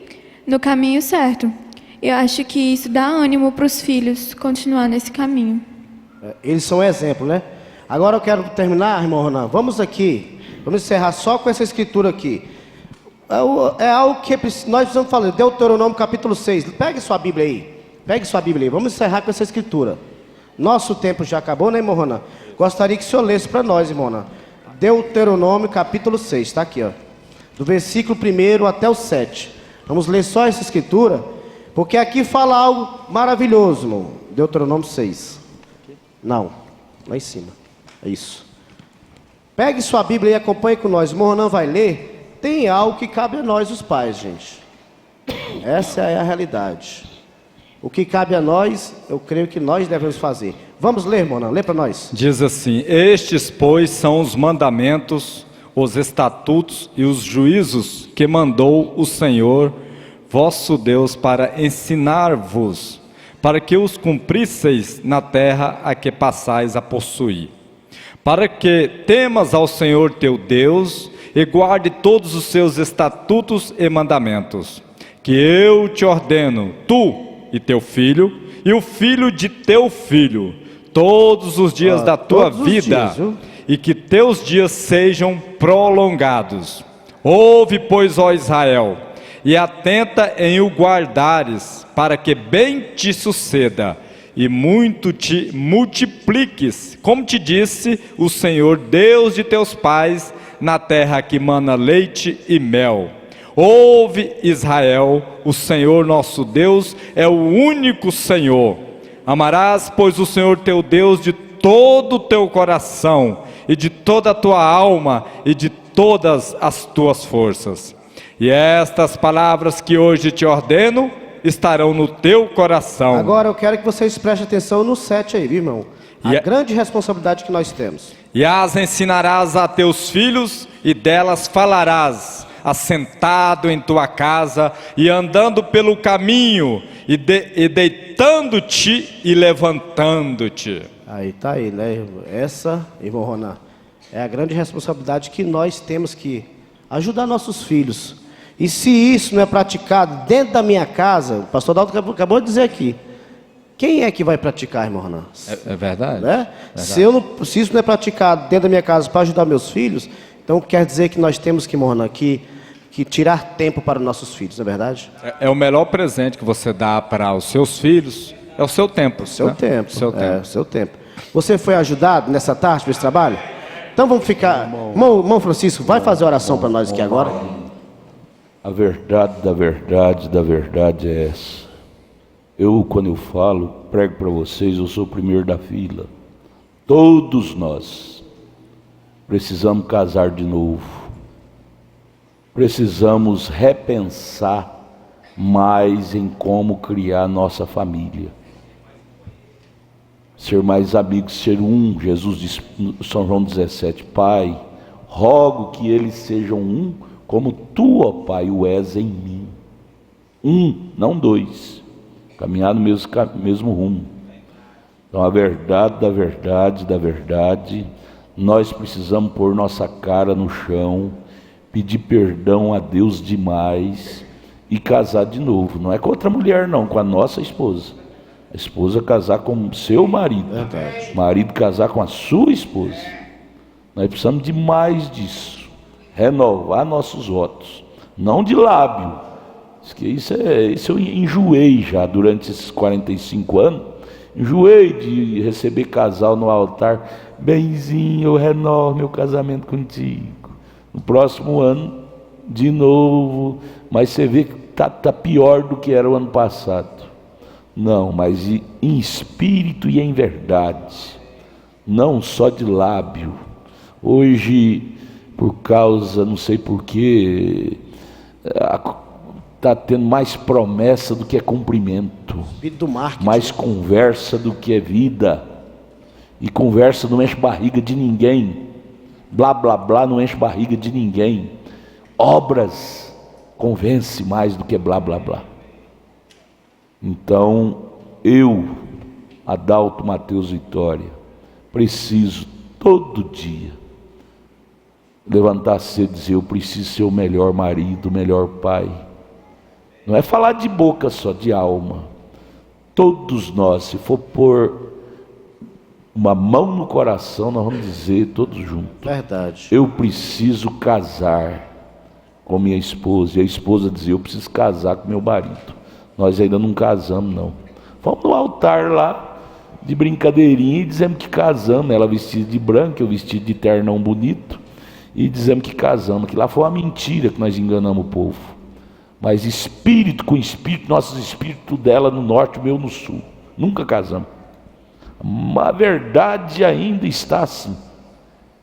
no caminho certo. Eu acho que isso dá ânimo para os filhos continuar nesse caminho. Eles são um exemplo, né? Agora eu quero terminar, irmão Ronan. Vamos encerrar só com essa escritura aqui. É algo que nós precisamos falar. Deuteronômio capítulo 6. Pegue sua Bíblia aí. Vamos encerrar com essa escritura. Nosso tempo já acabou, né, irmão Ronan? Gostaria que o senhor lesse para nós, irmão Ronan. Deuteronômio capítulo 6. Está aqui, ó. Do versículo 1 até o 7. Vamos ler só essa escritura, porque aqui fala algo maravilhoso, irmão. Deuteronômio 6. Não, lá em cima. Isso. Pegue sua Bíblia e acompanhe com nós. O irmão Ronan vai ler. Tem algo que cabe a nós, os pais, gente. Essa é a realidade. O que cabe a nós, eu creio que nós devemos fazer. Vamos ler, irmão Ronan, lê para nós. Diz assim: estes, pois, são os mandamentos, os estatutos e os juízos que mandou o Senhor, vosso Deus, para ensinar-vos, para que os cumprisseis na terra a que passais a possuir. Para que temas ao Senhor teu Deus e guarde todos os seus estatutos e mandamentos, que eu te ordeno, tu e teu filho, e o filho de teu filho, todos os dias da tua vida, e que teus dias sejam prolongados. Ouve, pois, ó Israel, e atenta em o guardares, para que bem te suceda, e muito te multipliques, como te disse o Senhor, Deus de teus pais, na terra que mana leite e mel. Ouve, Israel, o Senhor nosso Deus é o único Senhor. Amarás, pois, o Senhor teu Deus de todo o teu coração, e de toda a tua alma, e de todas as tuas forças. E estas palavras que hoje te ordeno, estarão no teu coração. Agora eu quero que vocês prestem atenção no 7 aí, viu, irmão? A grande responsabilidade que nós temos. E as ensinarás a teus filhos, e delas falarás, assentado em tua casa, e andando pelo caminho, e deitando-te e levantando-te. Aí tá aí, né? Essa, irmão Ronan, é a grande responsabilidade que nós temos que ajudar nossos filhos. E se isso não é praticado dentro da minha casa, o pastor Dalton acabou de dizer aqui, quem é que vai praticar, irmão Ronan? É verdade, né? Verdade. Se isso não é praticado dentro da minha casa para ajudar meus filhos, então quer dizer que nós temos que, irmão Ronan, que tirar tempo para os nossos filhos, não é verdade? É o melhor presente que você dá para os seus filhos, é o seu tempo. O seu tempo. Seu tempo. É, o seu tempo. Você foi ajudado nessa tarde para esse trabalho? Então vamos ficar... Irmão Francisco, vai fazer oração para nós aqui agora? A verdade da verdade da verdade é essa. Eu, quando eu falo, prego para vocês, eu sou o primeiro da fila. Todos nós precisamos casar de novo. Precisamos repensar mais em como criar nossa família. Ser mais amigos, ser um. Jesus disse no São João 17, Pai, rogo que eles sejam um, como tu, ó Pai, o és em mim. Um, não dois. Caminhar no mesmo rumo. Então a verdade da verdade da verdade, nós precisamos pôr nossa cara no chão, pedir perdão a Deus demais e casar de novo. Não é com outra mulher não, com a nossa esposa. A esposa casar com o seu marido. Verdade. O marido casar com a sua esposa. Nós precisamos de mais disso. Renovar nossos votos. Não de lábio. Isso eu enjoei já durante esses 45 anos. Enjoei de receber casal no altar. Benzinho, eu renovo meu casamento contigo. No próximo ano, de novo. Mas você vê que tá pior do que era o ano passado. Não, mas em espírito e em verdade. Não só de lábio. Hoje, por causa, não sei porquê, está tendo mais promessa do que é cumprimento. Do marketing. Mais conversa do que é vida. E conversa não enche barriga de ninguém. Blá, blá, blá não enche barriga de ninguém. Obras convence mais do que blá, blá, blá. Então, eu, Adalto Mateus Vitória, preciso todo dia levantar cedo e dizer, eu preciso ser o melhor marido, o melhor pai. Não é falar de boca só, de alma. Todos nós, se for pôr uma mão no coração, nós vamos dizer todos juntos. Verdade. Eu preciso casar com minha esposa. E a esposa dizia, eu preciso casar com meu marido. Nós ainda não casamos, não. Fomos no altar lá, de brincadeirinha, e dizemos que casamos. Ela vestida de branco, eu vestido de ternão bonito. E dizemos que casamos. Que lá foi uma mentira que nós enganamos o povo. Mas espírito com espírito, nossos espíritos dela no norte, o meu no sul. Nunca casamos. A verdade ainda está assim.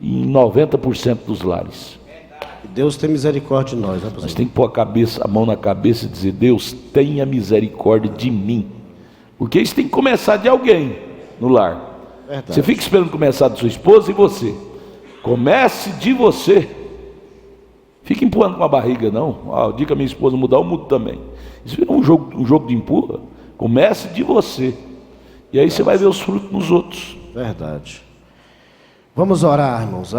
em 90% dos lares. Deus tem misericórdia de nós, né, Nós temos que pôr a mão na cabeça e dizer: Deus, tenha misericórdia de mim. Porque isso tem que começar de alguém no lar. Verdade. Você fica esperando começar de sua esposa e você. Comece de você. Fica empurrando com a barriga, não. O dia que a minha esposa mudar, eu mudo também. Isso é um jogo de empurra. Comece de você. E aí você vai ver os frutos nos outros. Verdade. Vamos orar, irmãos.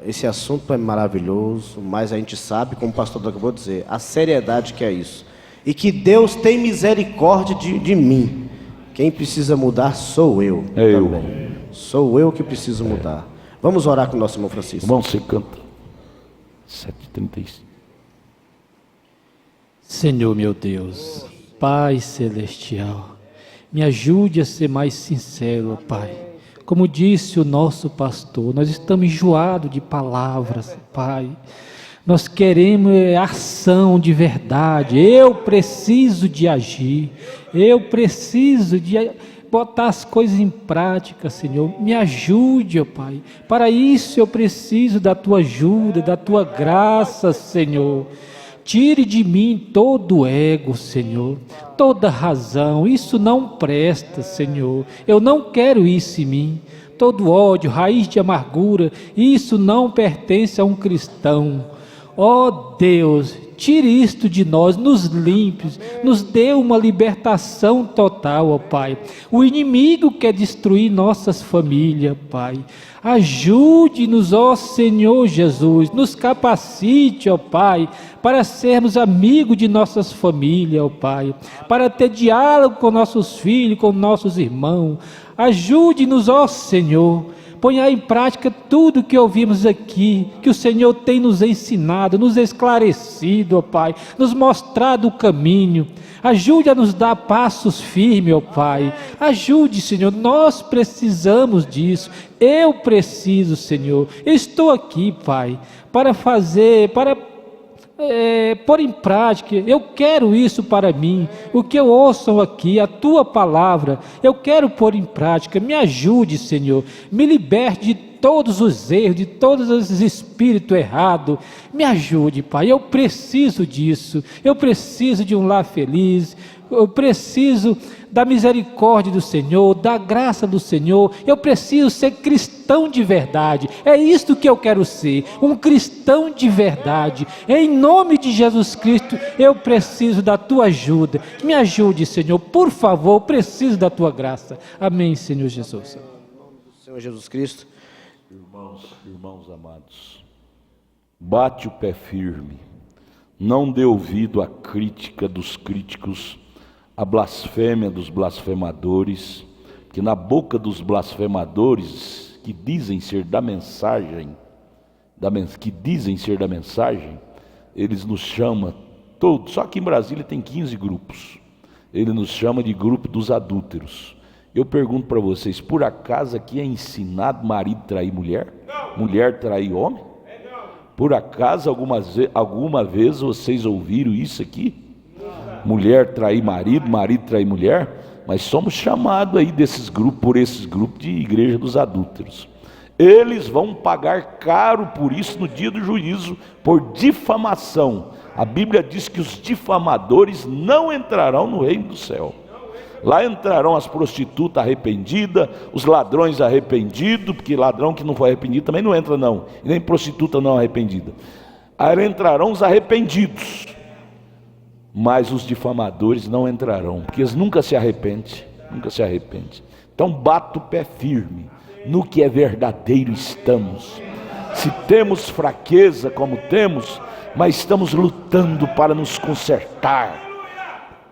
Esse assunto é maravilhoso, mas a gente sabe, como o pastor acabou de dizer, a seriedade que é isso. E que Deus tem misericórdia de mim. Quem precisa mudar sou eu. Também. Sou eu que preciso mudar. Vamos orar com o nosso irmão Francisco. Irmão, você canta. 7h35. Senhor meu Deus, Pai Celestial, me ajude a ser mais sincero, Pai. Como disse o nosso pastor, nós estamos enjoados de palavras, Pai. Nós queremos ação de verdade. Eu preciso de agir. Eu preciso de botar as coisas em prática, Senhor. Me ajude, ó Pai. Para isso eu preciso da Tua ajuda, da Tua graça, Senhor. Tire de mim todo ego, Senhor, toda razão. Isso não presta, Senhor. Eu não quero isso em mim. Todo ódio, raiz de amargura, isso não pertence a um cristão. Ó Deus, tire isto de nós, nos limpe, nos dê uma libertação total, ó Pai. O inimigo quer destruir nossas famílias, Pai. Ajude-nos, ó Senhor Jesus, nos capacite, ó Pai, para sermos amigos de nossas famílias, ó Pai, para ter diálogo com nossos filhos, com nossos irmãos. Ajude-nos, ó Senhor. Ponha em prática tudo que ouvimos aqui, que o Senhor tem nos ensinado, nos esclarecido, ó Pai, nos mostrado o caminho. Ajude a nos dar passos firmes, ó Pai. Ajude, Senhor, nós precisamos disso. Eu preciso, Senhor. Eu estou aqui, Pai, para pôr em prática. Eu quero isso para mim, o que eu ouço aqui, a Tua palavra, eu quero pôr em prática. Me ajude, Senhor, me liberte de todos os erros, de todos os espíritos errados. Me ajude, Pai, eu preciso disso. Eu preciso de um lar feliz. Eu preciso da misericórdia do Senhor, da graça do Senhor. Eu preciso ser cristão de verdade. É isto que eu quero ser, um cristão de verdade. Em nome de Jesus Cristo, eu preciso da Tua ajuda. Me ajude, Senhor, por favor, eu preciso da Tua graça. Amém, Senhor Jesus. Senhor Jesus Cristo. Irmãos amados, bate o pé firme. Não dê ouvido à crítica dos críticos, a blasfêmia dos blasfemadores, que na boca dos blasfemadores que dizem ser da mensagem, eles nos chamam todos, só que em Brasília tem 15 grupos, ele nos chama de grupo dos adúlteros. Eu pergunto para vocês, por acaso aqui é ensinado marido trair mulher? Não. Mulher trair homem? Por acaso alguma vez vocês ouviram isso aqui? Mulher trair marido, marido trair mulher? Mas somos chamados aí por esses grupos de igreja dos adúlteros. Eles vão pagar caro por isso no dia do juízo, por difamação. A Bíblia diz que os difamadores não entrarão no reino do céu. Lá entrarão as prostitutas arrependidas, os ladrões arrependidos, porque ladrão que não foi arrependido também não entra não, e nem prostituta não arrependida. Aí entrarão os arrependidos, mas os difamadores não entrarão, porque eles nunca se arrependem, Então bata o pé firme, no que é verdadeiro estamos. Se temos fraqueza como temos, mas estamos lutando para nos consertar.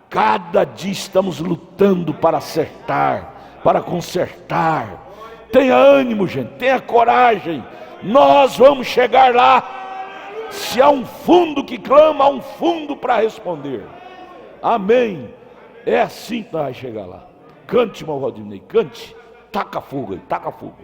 Cada dia estamos lutando para acertar, para consertar. Tenha ânimo, gente, tenha coragem. Nós vamos chegar lá. Se há um fundo que clama, há um fundo para responder. Amém. É assim que nós vamos chegar lá. Cante, irmão Rodinei, cante. Taca fogo aí, taca fogo.